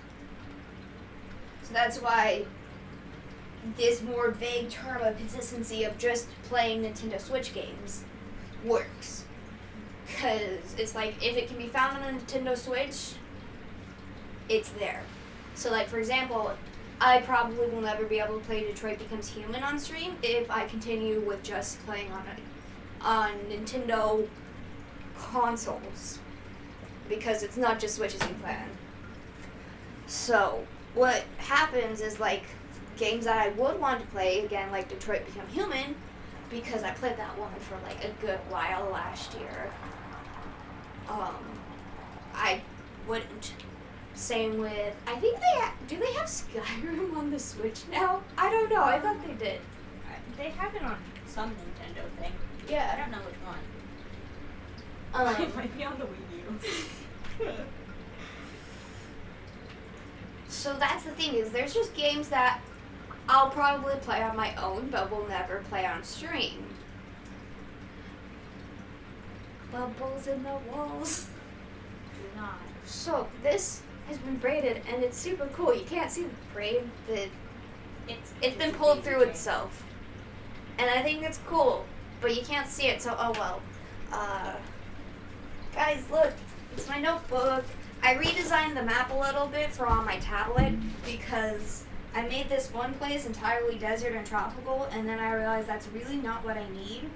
So that's why this more vague term of consistency of just playing Nintendo Switch games works. Because it's like, if it can be found on a Nintendo Switch, it's there. So like, for example, I probably will never be able to play Detroit Becomes Human on stream if I continue with just playing on Nintendo consoles. Because it's not just Switches you play on. So, what happens is like, games that I would want to play, again, like Detroit Become Human, because I played that one for like a good while last year. I wouldn't. Same with, I think do they have Skyrim on the Switch now? I don't know, I thought they did. They have it on some Nintendo thing. Yeah. I don't know which one. It might be on the Wii U. So that's the thing, is there's just games that I'll probably play on my own, but will never play on stream. Bubbles in the walls. Do not. So this has been braided, and it's super cool. You can't see the braid, it's been pulled through itself. And I think it's cool, but you can't see it, so oh well. Guys, look, it's my notebook. I redesigned the map a little bit for on my tablet because I made this one place entirely desert and tropical, and then I realized that's really not what I need.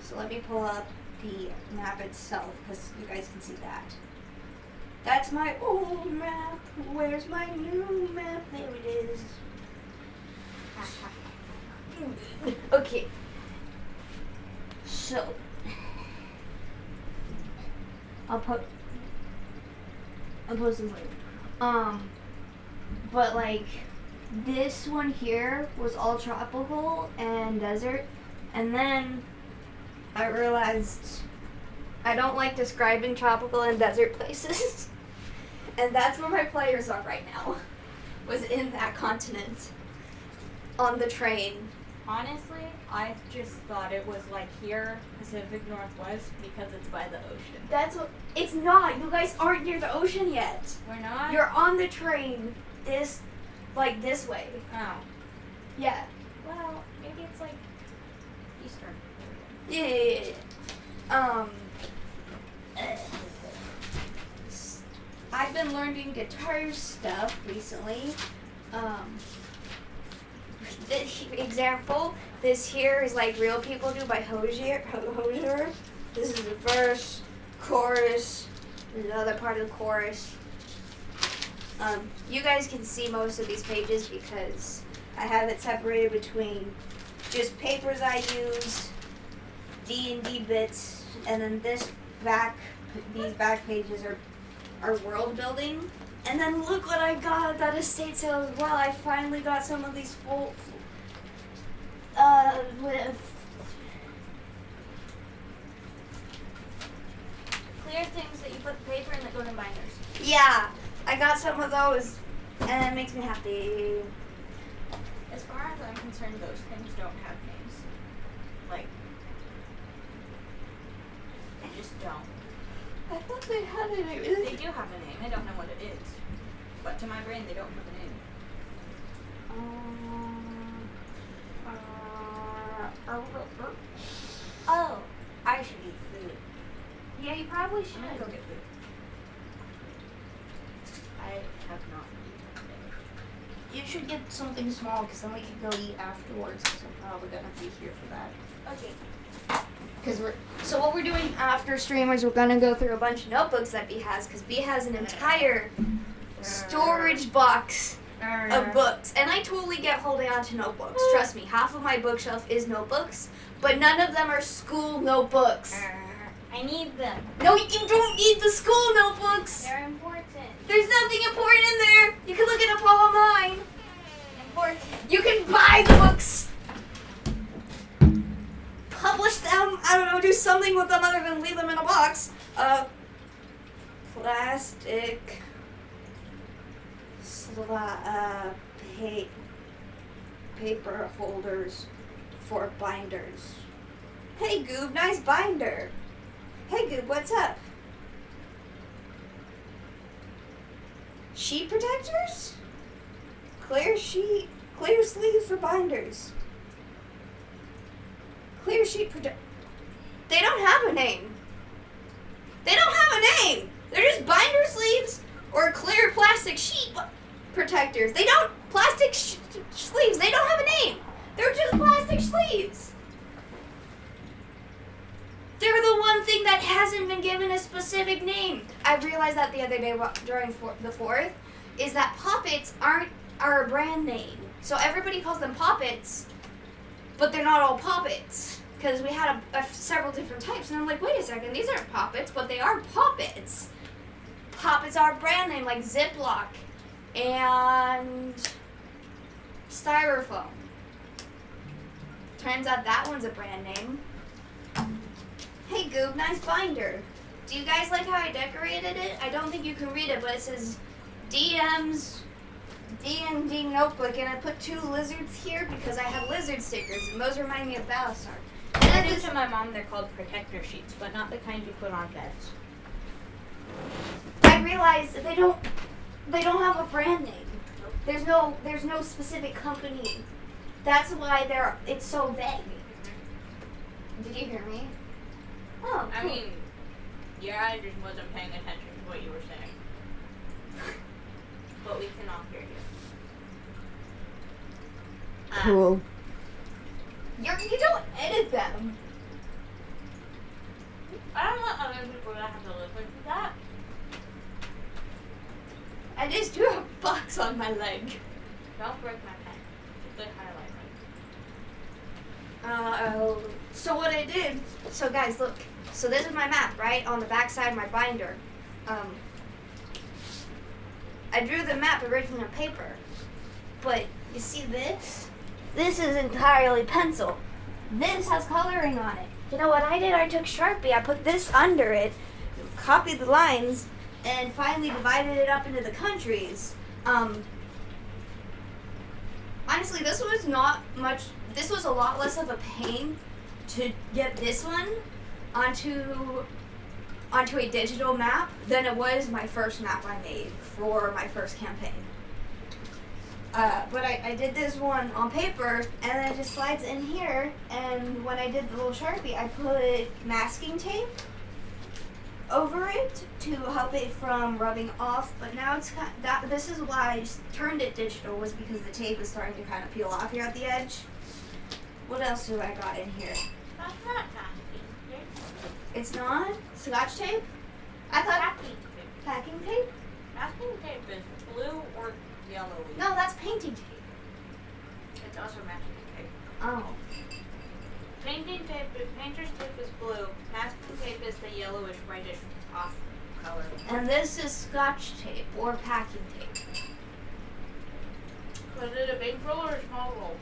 So let me pull up the map itself because you guys can see that. That's my old map. Where's my new map? There it is. Okay. So I'll post this later. But like this one here was all tropical and desert, and then I realized I don't like describing tropical and desert places. And that's where my players are right now. Was in that continent. On the train. Honestly, I just thought it was like here, Pacific Northwest, because it's by the ocean. That's what, it's not. You guys aren't near the ocean yet. We're not? You're on the train this way. Oh. Yeah. Well, maybe it's like Eastern. Yeah. I've been learning guitar stuff recently. Example, this here is like Real People Do by Hosier. This is the verse, chorus, the other part of the chorus. You guys can see most of these pages because I have it separated between just papers I use, D&D bits, and then these back pages are world building. And then look what I got at that estate sale as well. I finally got some of these with clear things that you put paper in that go in binders. Yeah, I got some of those, and it makes me happy. As far as I'm concerned, those things don't have names. Like, they just don't. I thought they had a name. They do have a name. I don't know what it is. But to my brain, they don't have a name. Oh, I should probably I'm gonna should. go get food. I have not eaten today. You should get something small because then we can go eat afterwards because I'm probably gonna be here for that. Okay. So what we're doing after streamers, we're gonna go through a bunch of notebooks that B has because B has an entire storage box of books, and I totally get holding on to notebooks. Trust me, half of my bookshelf is notebooks, but none of them are school notebooks. I need them. No, you don't need the school notebooks. They're important. There's nothing important in there. You can look it up all online. Important. You can buy the books. Publish them. I don't know, do something with them other than leave them in a box. Plastic. Paper holders for binders. Hey Goob, nice binder. Hey Goob, what's up? Sheet protectors? Clear sleeves for binders. Clear sheet protect. They don't have a name. They don't have a name. They're just binder sleeves or clear plastic sheet protectors. They don't plastic sleeves. They don't have a name. They're just plastic sleeves. They're the one thing that hasn't been given a specific name. I realized that the other day during the 4th, is that Poppets are a brand name. So everybody calls them Poppets, but they're not all Poppets. Because we had several different types, and I'm like, wait a second, these aren't Poppets, but they are Poppets. Poppets are a brand name like Ziploc and Styrofoam. Turns out that one's a brand name. Hey Goob, nice binder. Do you guys like how I decorated it? I don't think you can read it, but it says DM's D&D notebook, and I put 2 lizards here because I have lizard stickers, and those remind me of Battlestar. I did to my mom, they're called protector sheets, but not the kind you put on beds. I realized that they don't have a brand name. There's no specific company. That's why it's so vague. Did you hear me? Oh, cool. I mean, yeah, I just wasn't paying attention to what you were saying. But we can all hear you. Cool. You don't edit them. I don't want other people to have to listen to that. I just drew a box on my leg. Don't break my pen. It's a good highlight. So what I did, so guys, look. So this is my map, right? On the back side of my binder. I drew the map originally on paper. But you see this? This is entirely pencil. This has coloring on it. You know what I did? I took Sharpie, I put this under it, copied the lines, and finally divided it up into the countries. Honestly, this was a lot less of a pain to get this one onto a digital map than it was my first map I made for my first campaign. But I did this one on paper, and then it just slides in here, and when I did the little Sharpie, I put masking tape over it to help it from rubbing off, but now it's this is why I just turned it digital, was because the tape is starting to kind of peel off here at the edge. What else do I got in here? That's not masking tape. It's not? Scotch tape? I thought Packing tape. packing tape? Masking tape is blue or yellow. No, that's painting tape. It's also masking tape. Oh. Painter's tape is blue. Masking tape is the yellowish, whitish off color. And this is Scotch tape or packing tape. Was it a big roll or a small roll?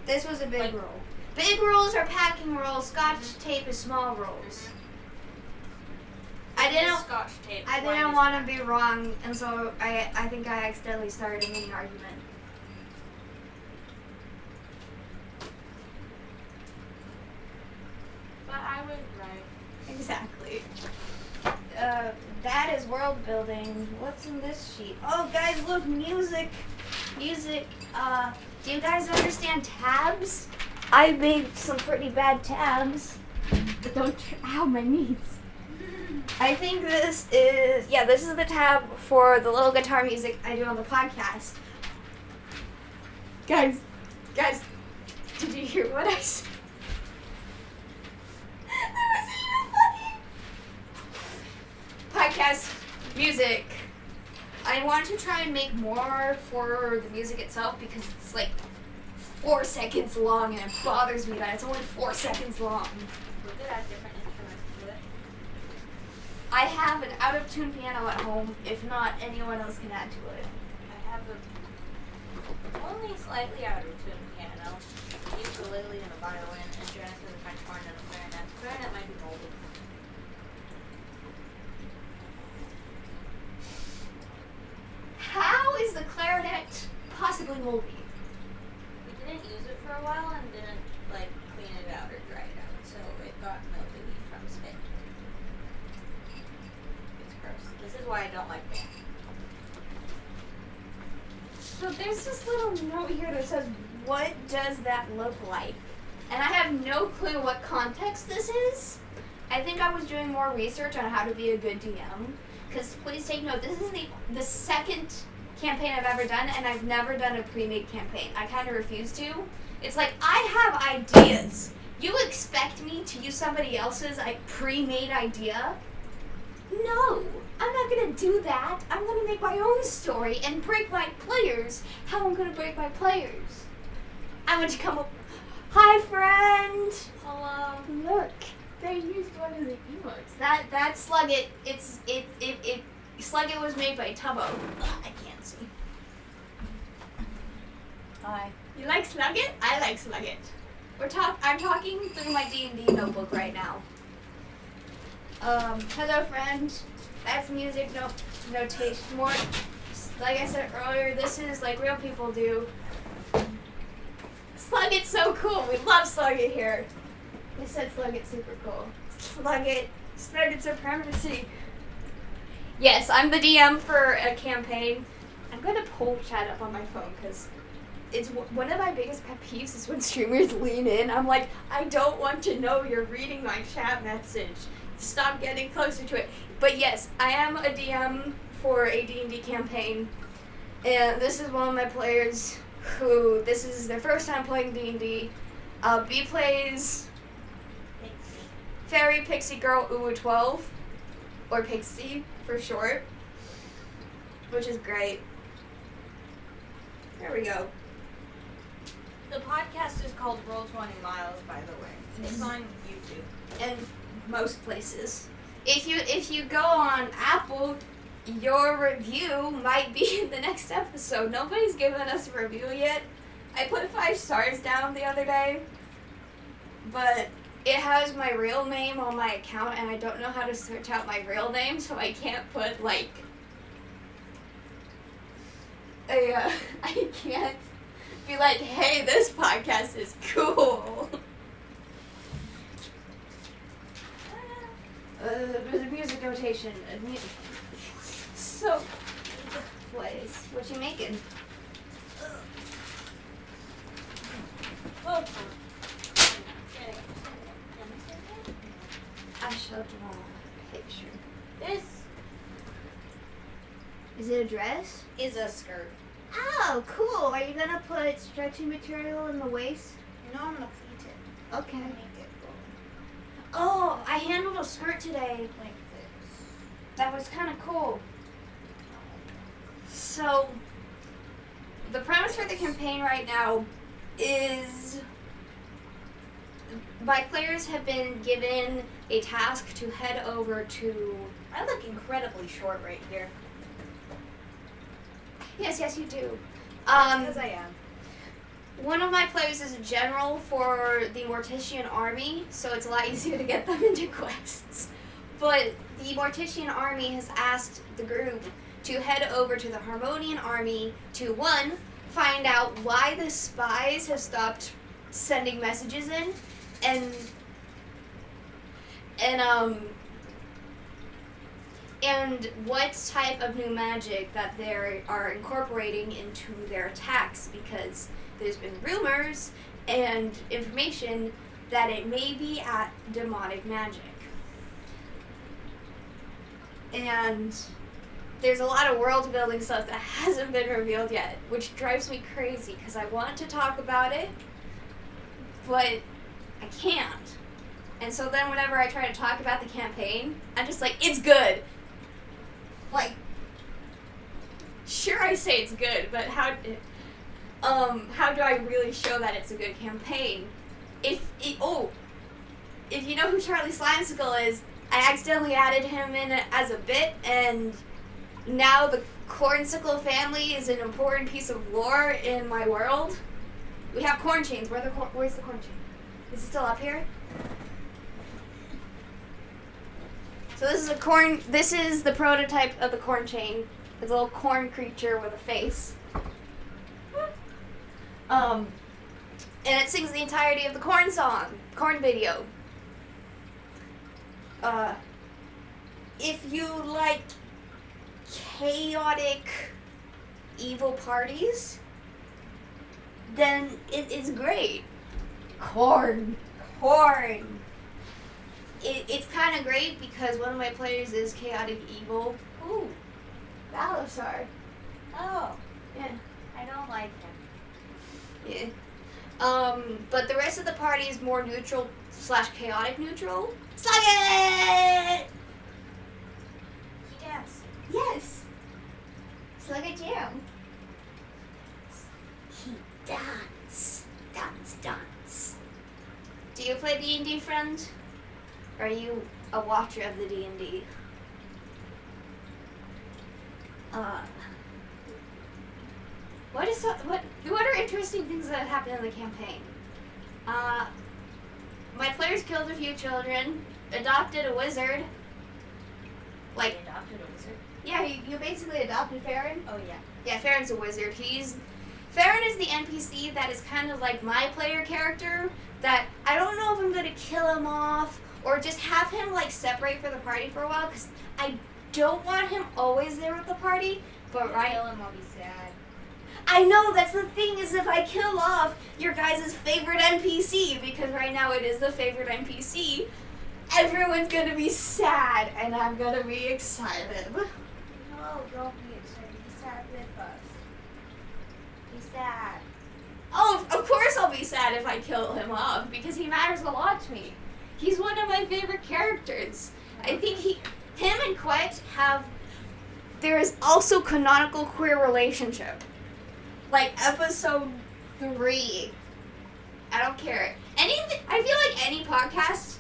This was a big roll. Big rolls are packing rolls. Scotch tape is small rolls. I Scotch tape. I didn't want to be wrong, and so I think I accidentally started a mini argument. But I was right. Exactly. That is world building. What's in this sheet? Oh, guys, look, music. Music. Do you guys understand tabs? I made some pretty bad tabs. But don't. Ow, my knees. I think this is the tab for the little guitar music I do on the podcast. Guys, did you hear what I said? That was even funny. Podcast music. I want to try and make more for the music itself because it's like 4 seconds long and it bothers me that it's only 4 seconds long. We could add different instruments to it. I have an out-of-tune piano at home. If not, anyone else can add to it. I have a only slightly out of tune piano, ukulele and a violin, and Janice has a French horn and a clarinet. Clarinet might be moldy. How is the clarinet possibly moldy? We didn't use it for a while and didn't like clean it out or dry it out, so it got mildewy from spit. It's gross. This is why I don't like band. So there's this little note here that says, what does that look like? And I have no clue what context this is. I think I was doing more research on how to be a good DM. Because please take note, this is the second campaign I've ever done, and I've never done a pre-made campaign. I kind of refuse to. It's like, I have ideas. You expect me to use somebody else's pre-made idea? No, I'm not going to do that. I'm going to make my own story and break my players. How I'm going to break my players? I'm going to come up. Hi, friend. Hello. Look, they used one of the emotes. That Slugget. Slugget was made by Tubbo. I can't see. Hi. You like Slugget? I like Slugget. I'm talking through my D&D notebook right now. Hello, friend. That's music notation. More, like I said earlier, this is like real people do. Slugget's so cool. We love Slugget here. They said Slugget's super cool. Slugget's supremacy. Yes, I'm the DM for a campaign. I'm gonna pull chat up on my phone because it's one of my biggest pet peeves is when streamers lean in. I'm like, I don't want to know you're reading my chat message. Stop getting closer to it. But yes, I am a DM for a D&D campaign, and this is one of my players who this is their first time playing D&D. B plays Fairy Pixie Girl Uwu 12, or Pixie for short, which is great. There we go. The podcast is called Roll 20 Miles, by the way. It's on YouTube. And most places. If you go on Apple, your review might be in the next episode. Nobody's given us a review yet. I put 5 stars down the other day, but it has my real name on my account, and I don't know how to search out my real name, so I can't put I can't be like, hey, this podcast is cool. There's a music notation. So, place. What you making? Oh. I shall draw a picture. This Is it a dress? is a skirt. Oh, cool. Are you gonna put stretchy material in the waist? No, I'm gonna pleat it. Okay. Make it go Oh, I handled a skirt today. like this. That was kind of cool. So, the premise for the campaign right now is my players have been given a task to head over to... I look incredibly short right here. Yes, you do. Because I am. One of my players is a general for the Mortician army, so it's a lot easier to get them into quests. But the Mortician army has asked the group to head over to the Harmonian army to, 1, find out why the spies have stopped sending messages in, and what type of new magic that they are incorporating into their attacks, because there's been rumors and information that it may be at demonic magic. And there's a lot of world building stuff that hasn't been revealed yet, which drives me crazy because I want to talk about it, but I can't. And so then whenever I try to talk about the campaign, I'm just like, it's good. Like, sure, I say it's good, but how do I really show that it's a good campaign? If you know who Charlie Slimesicle is, I accidentally added him in as a bit, and now the Cornsicle family is an important piece of lore in my world. We have corn chains. Where's the corn chain? Is it still up here? So this is the prototype of the corn chain. It's a little corn creature with a face. And it sings the entirety of the corn song, corn video. If you like chaotic, evil parties, then it is great. Corn. It's kind of great because one of my players is chaotic evil. Ooh, Balasar. Oh, Yeah. I don't like him. Yeah. But the rest of the party is more neutral / chaotic neutral. Slug it! He dance. Yes. Slug it jam. He dance. Dance. Do you play D&D, friend? Or are you a watcher of the D&D? What are interesting things that happened in the campaign? My players killed a few children, adopted a wizard. They adopted a wizard? Yeah, you basically adopted Farron. Oh, yeah. Yeah, Farron's a wizard. Farron is the NPC that is kind of like my player character, that I don't know if I'm going to kill him off or just have him like separate for the party for a while, because I don't want him always there with the party, but right... Kill him, I'll be sad. I know, that's the thing, is if I kill off your guys' favorite NPC, because right now it is the favorite NPC, everyone's going to be sad, and I'm going to be excited. No, don't be excited. Be sad with us. Be sad. Oh, of course I'll be sad if I kill him off, because he matters a lot to me. He's one of my favorite characters. I think him and Quet there is also canonical queer relationship. Like episode 3. I don't care. I feel like any podcast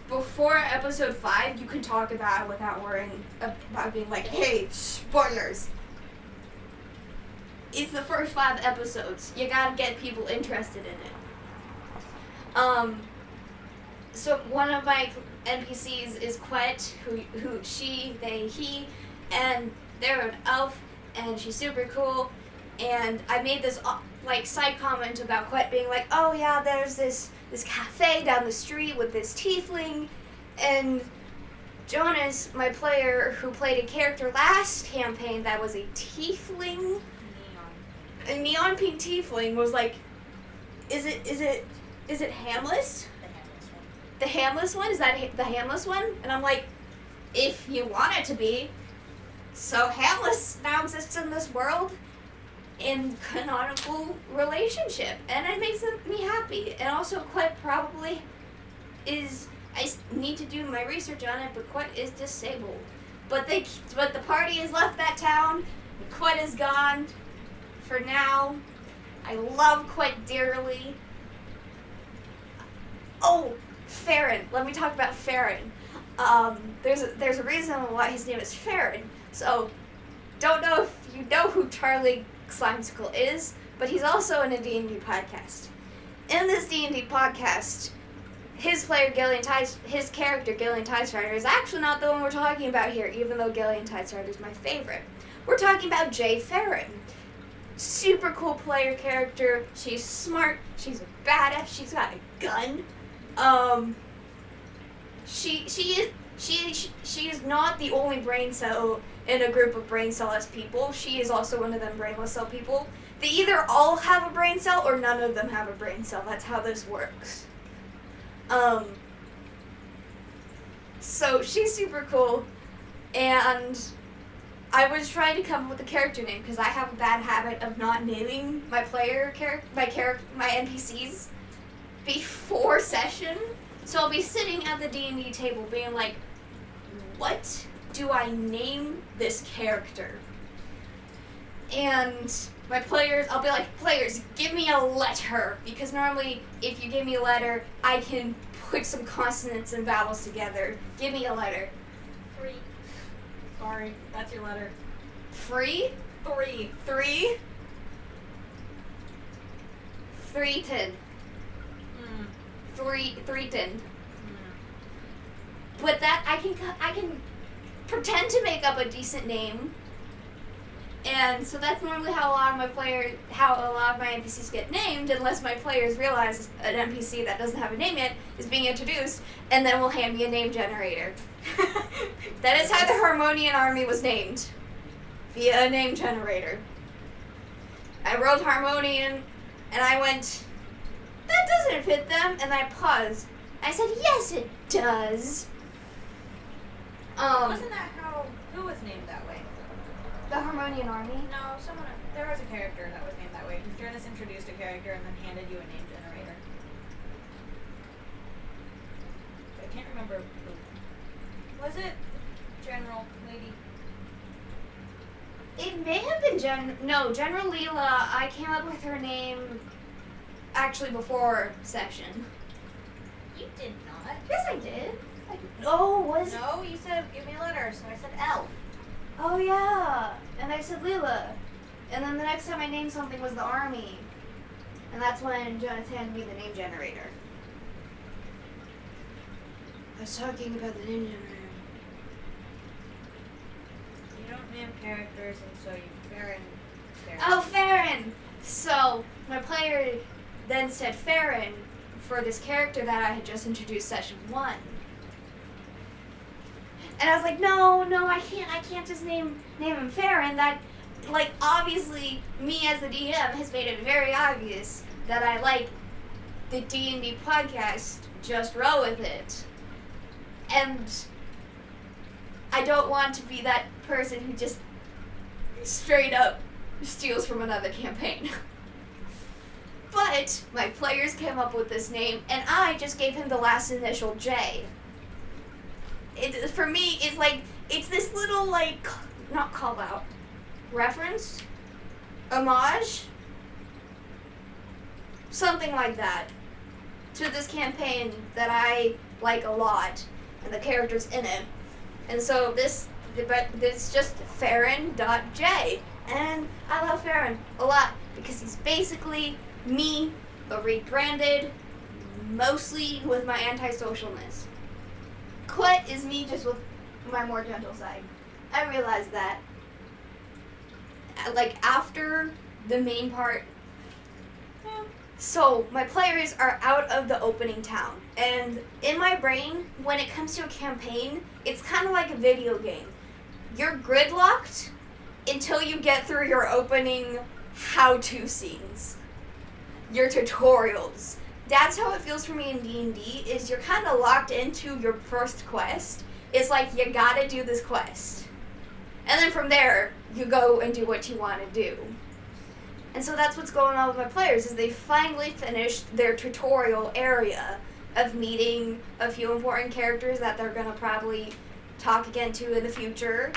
before episode 5 you can talk about without worrying about being like, hey, spoilers. It's the first 5 episodes. You gotta get people interested in it. So one of my NPCs is Quet, who she, they, he, and they're an elf, and she's super cool. And I made this like side comment about Quet being like, oh yeah, there's this cafe down the street with this tiefling, and Jonas, my player who played a character last campaign that was a tiefling, a neon pink tiefling, was like, is it Hamless? The Hamless one? Is that the Hamless one? And I'm like, if you want it to be. So Hamless now exists in this world in canonical relationship, and it makes me happy. And also Quet probably is, I need to do my research on it, but Quet is disabled. But the party has left that town, and Quet is gone for now. I love Quet dearly. Oh, Farron. Let me talk about Farron. There's a reason why his name is Farron. So, don't know if you know who Charlie Slimesicle is, but he's also in a D&D podcast. In this D&D podcast, his character Gillian Tidestrider is actually not the one we're talking about here, even though Gillian Tidestrider is my favorite. We're talking about Jay Farron. Super cool player character. She's smart. She's a badass. She's got a gun. She is not the only brain cell in a group of brain cell-less people. She is also one of them brainless cell people. They either all have a brain cell or none of them have a brain cell. That's how this works. So she's super cool. And I was trying to come up with a character name because I have a bad habit of not naming my my NPCs before session. So I'll be sitting at the D&D table being like, what do I name this character? And my players, I'll be like, players, give me a letter. Because normally, if you give me a letter, I can put some consonants and vowels together. Give me a letter. 3. Sorry, that's your letter. Free? 3. 3? 3-10. 3-10. But that, I can pretend to make up a decent name. And so that's normally how a lot of my NPCs get named, unless my players realize an NPC that doesn't have a name yet is being introduced, and then will hand me a name generator. That is how the Harmonian army was named, via a name generator. I wrote Harmonian, and I went, that doesn't fit them, and I paused. I said, yes, it does. Wasn't that who was named that way? The Harmonian army? No, there was a character that was named that way. Jonas introduced a character and then handed you a name generator. I can't remember who. Was it General Lady? It may have been General Leela. I came up with her name actually before session. You did not. Yes, I did. No, you said give me a letter, so I said L. Oh yeah, and I said Leela. And then the next time I named something was the army. And that's when Jonas handed me the name generator. I was talking about the name generator. You don't name characters, and so you Farron. Oh, Farron! So, my player then said Farron for this character that I had just introduced session 1. And I was like, no, I can't just name him Farron. That, like, obviously, me as the DM has made it very obvious that I like the D&D podcast, just roll with it. And I don't want to be that person who just straight up steals from another campaign. But my players came up with this name, and I just gave him the last initial J. For me, it's like, it's this little, like, not call out, reference, homage, something like that, to this campaign that I like a lot, and the characters in it. And so this just Farron.J, and I love Farron a lot, because he's basically me, but rebranded, mostly with my antisocialness. Quit is me just with my more gentle side. I realized that. Like, after the main part. So, my players are out of the opening town. And in my brain, when it comes to a campaign, it's kind of like a video game. You're gridlocked until you get through your opening how-to scenes. Your tutorials. That's how it feels for me in D&D, is you're kind of locked into your first quest. It's like, you gotta do this quest. And then from there, you go and do what you want to do. And so that's what's going on with my players, is they finally finished their tutorial area of meeting a few important characters that they're going to probably talk again to in the future,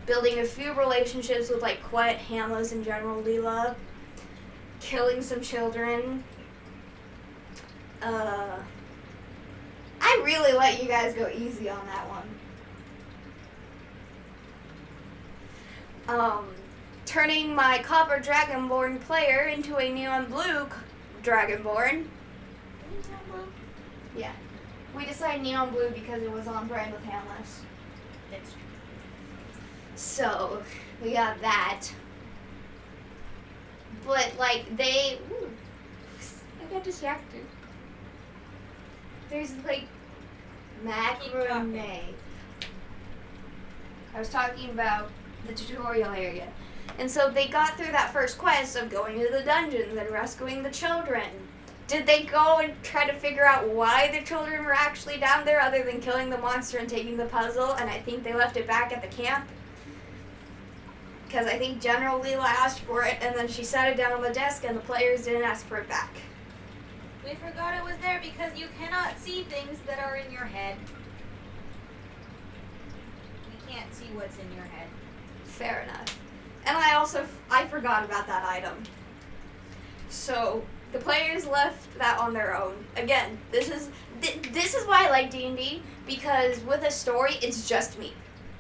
building a few relationships with, like, Quet, Hamlet, and General Leela, killing some children. I really let you guys go easy on that one. Turning my copper dragonborn player into a neon blue dragonborn. Neon blue? Yeah. We decided neon blue because it was on brand with Hamlet. That's true. So, we got that. But, like, I got distracted. There's, like, macrame. I was talking about the tutorial area. And so they got through that first quest of going to the dungeons and rescuing the children. Did they go and try to figure out why the children were actually down there other than killing the monster and taking the puzzle? And I think they left it back at the camp. Because I think General Leela asked for it and then she set it down on the desk and the players didn't ask for it back. We forgot it was there because you cannot see things that are in your head. We can't see what's in your head. Fair enough. And I forgot about that item. So the players left that on their own. Again, this is why I like D&D, because with a story, it's just me.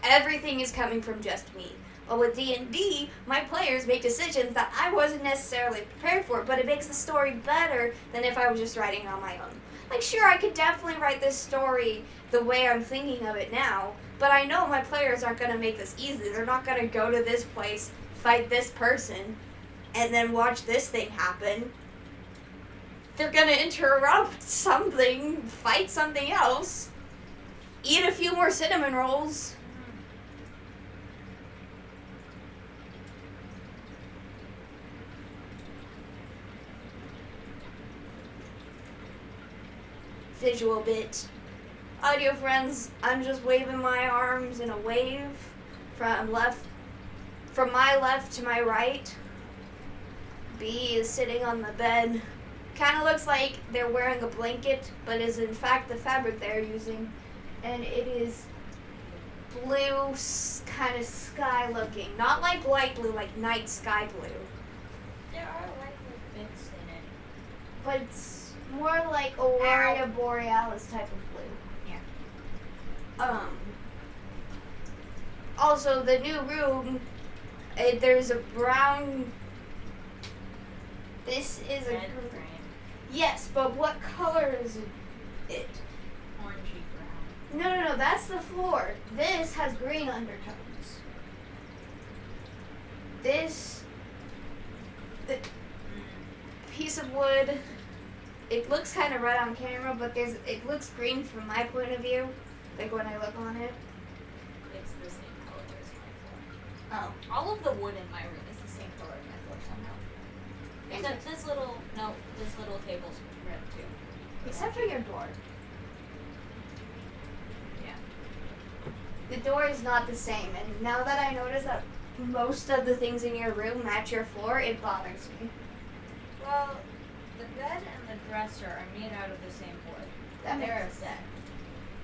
Everything is coming from just me. But with D&D, my players make decisions that I wasn't necessarily prepared for, but it makes the story better than if I was just writing it on my own. Like, sure, I could definitely write this story the way I'm thinking of it now, but I know my players aren't going to make this easy. They're not going to go to this place, fight this person, and then watch this thing happen. They're going to interrupt something, fight something else, eat a few more cinnamon rolls. Visual bit. Audio friends, I'm just waving my arms in a wave from my left to my right. B is sitting on the bed. Kind of looks like they're wearing a blanket, but is in fact the fabric they're using. And it is blue, kind of sky looking. Not like light blue, like night sky blue. There are light blue bits in it. But it's more like Aurora Borealis type of blue. Yeah. Also, the new room, there's a brown. This is Red a. frame. Yes, but what color is it? Orangey brown. No, that's the floor. This has green undertones. This piece of wood, it looks kind of red on camera, but it looks green from my point of view, like when I look on it. It's the same color as my floor. Oh. All of the wood in my room is the same color as my floor somehow. Except this little table's red too. Except for your door. Yeah. The door is not the same, and now that I notice that most of the things in your room match your floor, it bothers me. Well, the bed and the dresser are made out of the same wood. They're a set.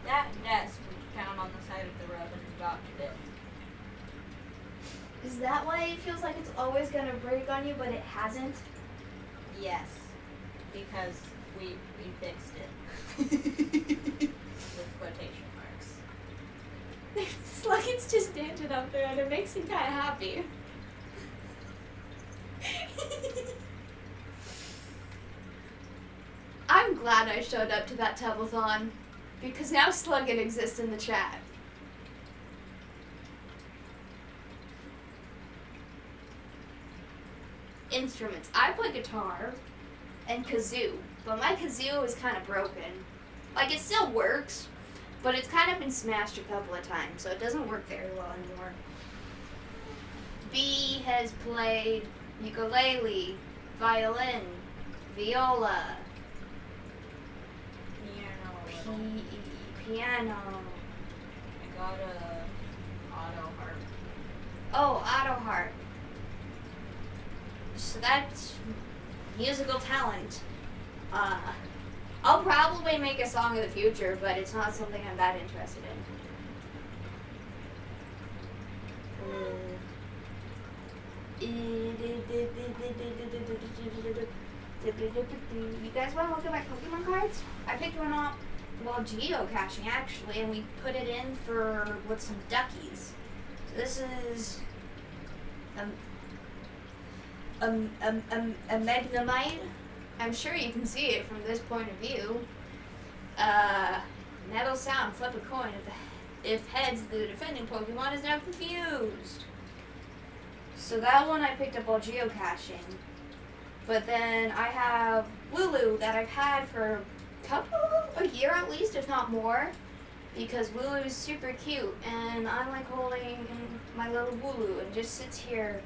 That desk we found on the side of the road and adopted it. Is that why it feels like it's always going to break on you, but it hasn't? Yes, because we fixed it. With quotation marks. It's like it's just dancing up there, and it makes me kind of happy. I'm glad I showed up to that Tubblethon, because now Sluggin exists in the chat. Instruments. I play guitar and kazoo, but my kazoo is kind of broken. Like, it still works, but it's kind of been smashed a couple of times, so it doesn't work very well anymore. B has played ukulele, violin, viola, piano. I got a auto harp. Oh, auto harp. So that's musical talent. I'll probably make a song in the future, but it's not something I'm that interested in. You guys want to look at my Pokemon cards? I picked one up while geocaching, actually, and we put it in with some duckies. So this is a Magnemite. I'm sure you can see it from this point of view. Metal sound, flip a coin. If heads, the defending Pokemon is now confused. So that one I picked up while geocaching. But then I have Wooloo that I've had for a year at least, if not more. Because Wooloo is super cute, and I like holding my little Wooloo, and just sits here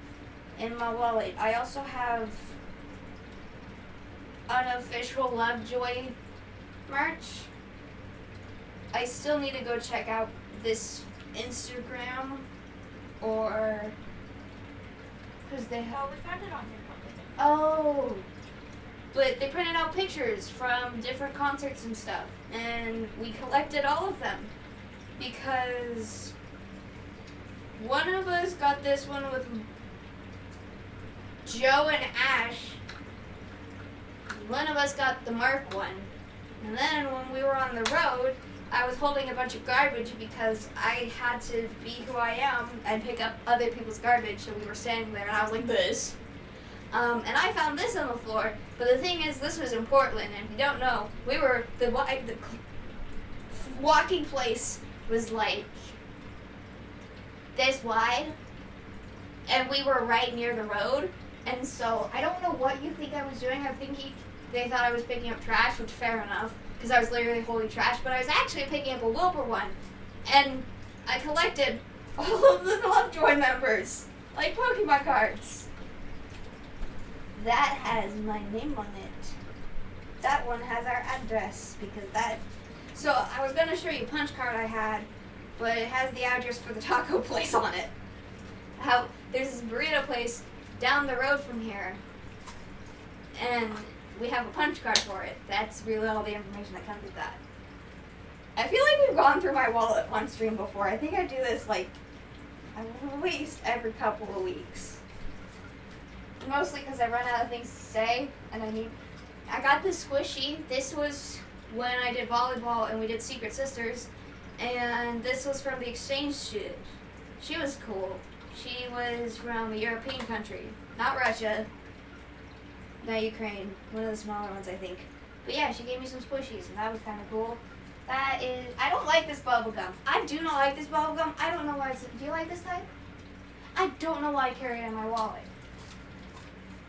in my wallet. I also have unofficial Lovejoy merch. I still need to go check out this Instagram or because they have. Oh, we found it on your Oh, but they printed out pictures from different concerts and stuff, and we collected all of them because one of us got this one with Joe and Ash. One of us got the Mark one. And then when we were on the road, I was holding a bunch of garbage because I had to be who I am and pick up other people's garbage. So we were standing there and I was like this. And I found this on the floor. But the thing is, this was in Portland. And if you don't know, we were, the walking place was like this wide. And we were right near the road. And so I don't know what you think I was doing. I think they thought I was picking up trash, which fair enough, because I was literally holding trash, but I was actually picking up a Wilbur one. And I collected all of the Lovejoy members, like Pokemon cards. That has my name on it. That one has our address, because that... So I was going to show you a punch card I had, but it has the address for the taco place on it. There's this burrito place down the road from here, and we have a punch card for it. That's really all the information that comes with that. I feel like we've gone through my wallet on stream before. I think I do this like at least every couple of weeks. Mostly because I run out of things to say, and I got this squishy. This was when I did volleyball and we did Secret Sisters, and this was from the exchange student. She was cool. She was from a European country, not Russia, not Ukraine, one of the smaller ones, I think. But yeah, she gave me some squishies, and that was kind of cool. That is, I don't like this bubble gum. I do not like this bubble gum. I don't know why do you like this type? I don't know why I carry it in my wallet.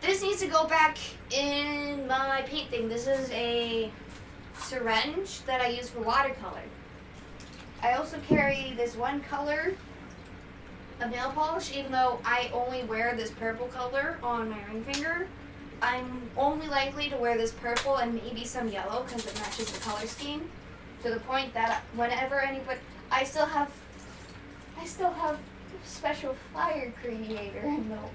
This needs to go back in my paint thing. This is a syringe that I use for watercolor. I also carry this one color of nail polish, even though I only wear this purple color on my ring finger. I'm only likely to wear this purple and maybe some yellow because it matches the color scheme. To the point that whenever anybody, I still have special fire creator and no.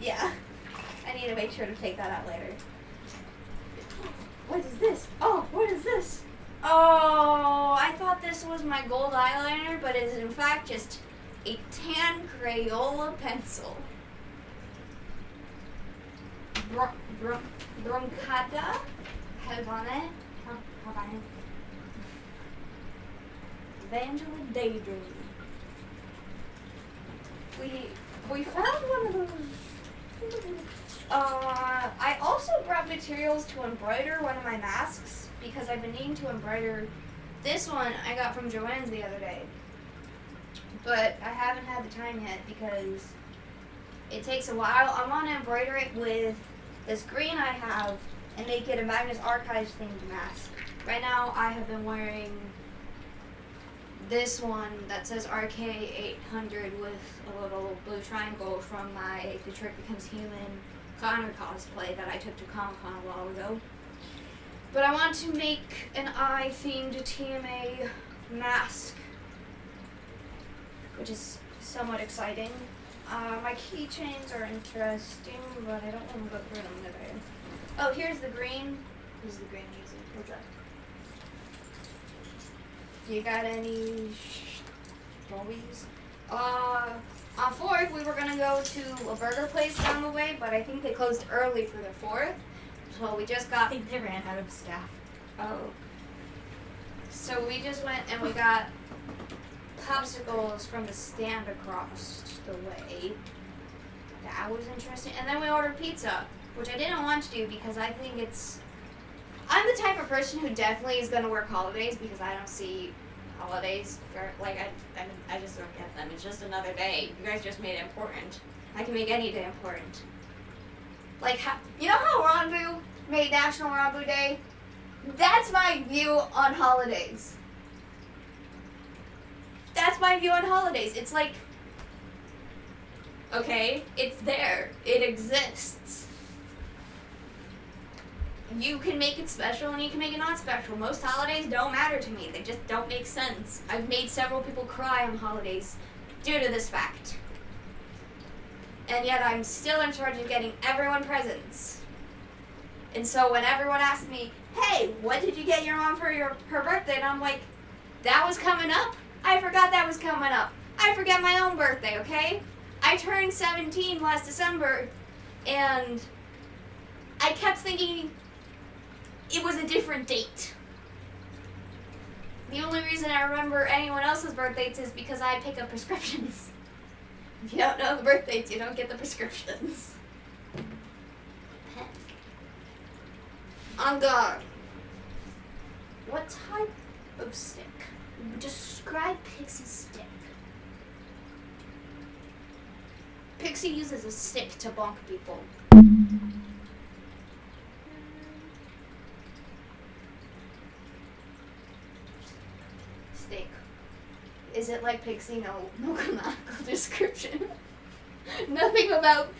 Yeah, I need to make sure to take that out later. What is this? Oh, what is this? Oh, I thought this was my gold eyeliner, but it is in fact just a tan Crayola pencil. Broncata have on it. Evangela Daydream. We found one of those. I also brought materials to embroider one of my masks because I've been needing to embroider this one I got from Joann's the other day. But I haven't had the time yet because it takes a while. I want to embroider it with this green I have and make it a Magnus Archives themed mask. Right now I have been wearing this one that says RK800 with a little blue triangle from my Detroit Becomes Human Connor cosplay that I took to Comic-Con a while ago. But I want to make an eye-themed TMA mask, which is somewhat exciting. My keychains are interesting, but I don't want to go through them today. Oh, here's the green. Here's the green music. What's up? You got any stories? On 4th, we were going to go to a burger place down the way, but I think they closed early for the 4th. So we just got... I think they ran out of staff. Oh. So we just went and we got popsicles from the stand across the way. That was interesting. And then we ordered pizza, which I didn't want to do because I think it's... I'm the type of person who definitely is going to work holidays because I don't see holidays for, like, I just don't get them. It's just another day. You guys just made it important. I can make any day important. Like, you know how Ranbu made National Ranbu Day? That's my view on holidays. That's my view on holidays. It's like, Okay? It's there. It exists. You can make it special and you can make it not special. Most holidays don't matter to me. They just don't make sense. I've made several people cry on holidays due to this fact. And yet I'm still in charge of getting everyone presents. And so when everyone asks me, hey, what did you get your mom for her birthday? And I'm like, that was coming up? I forgot that was coming up. I forget my own birthday, okay? I turned 17 last December, and I kept thinking it was a different date. The only reason I remember anyone else's birthdays is because I pick up prescriptions. If you don't know the birth dates, you don't get the prescriptions. On guard. What type of stick? Describe Pixie's stick. Pixie uses a stick to bonk people. Stick. Is it like Pixie? No canonical description. Nothing about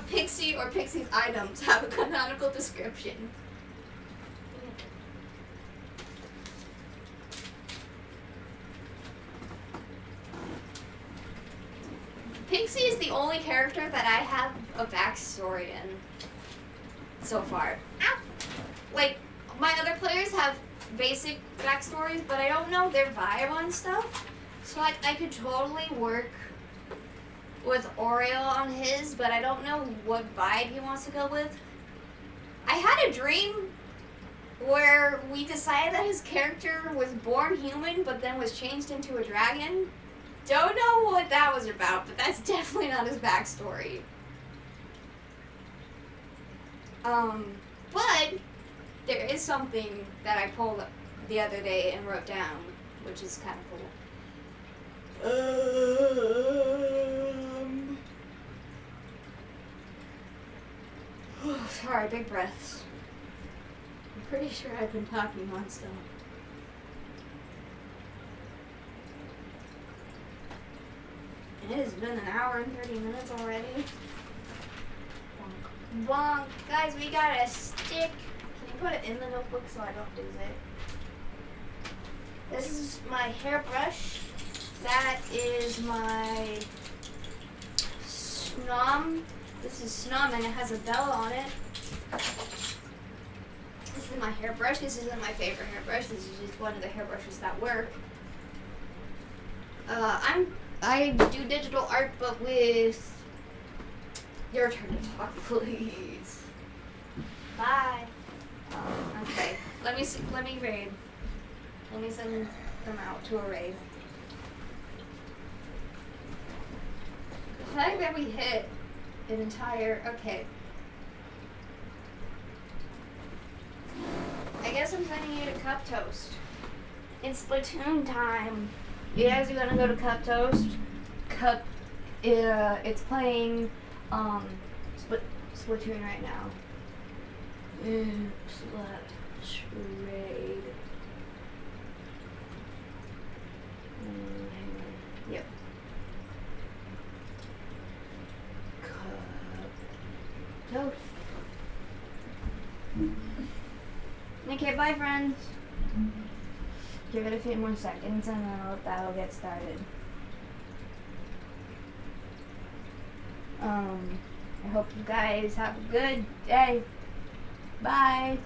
Pixie or Pixie's items have a canonical description. Pixie is the only character that I have a backstory in so far. Ow! Like, my other players have basic backstories, but I don't know their vibe on stuff. So I could totally work with Oreo on his, but I don't know what vibe he wants to go with. I had a dream where we decided that his character was born human, but then was changed into a dragon. Don't know what that was about, but that's definitely not his backstory. But there is something that I pulled up the other day and wrote down, which is kind of cool. Sorry, big breaths. I'm pretty sure I've been talking nonstop. It has been an hour and 30 minutes already. Bonk. Bonk. Guys, we got a stick. Can you put it in the notebook so I don't lose it? This is my hairbrush. That is my snom. This is snom and it has a bell on it. This is my hairbrush. This isn't my favorite hairbrush. This is just one of the hairbrushes that work. I do digital art, but with your turn to talk, please. Bye. Okay. Let me see. Let me raid. Let me send them out to a raid. The fact that we hit an entire. Okay. I guess I'm sending you to Cup Toast. It's Splatoon time. You guys are gonna go to Cup Toast. It's playing Splatoon right now. Slash raid. Yep. Cup Toast. Okay, bye friends. Give it a few more seconds and then that'll get started. I hope you guys have a good day. Bye.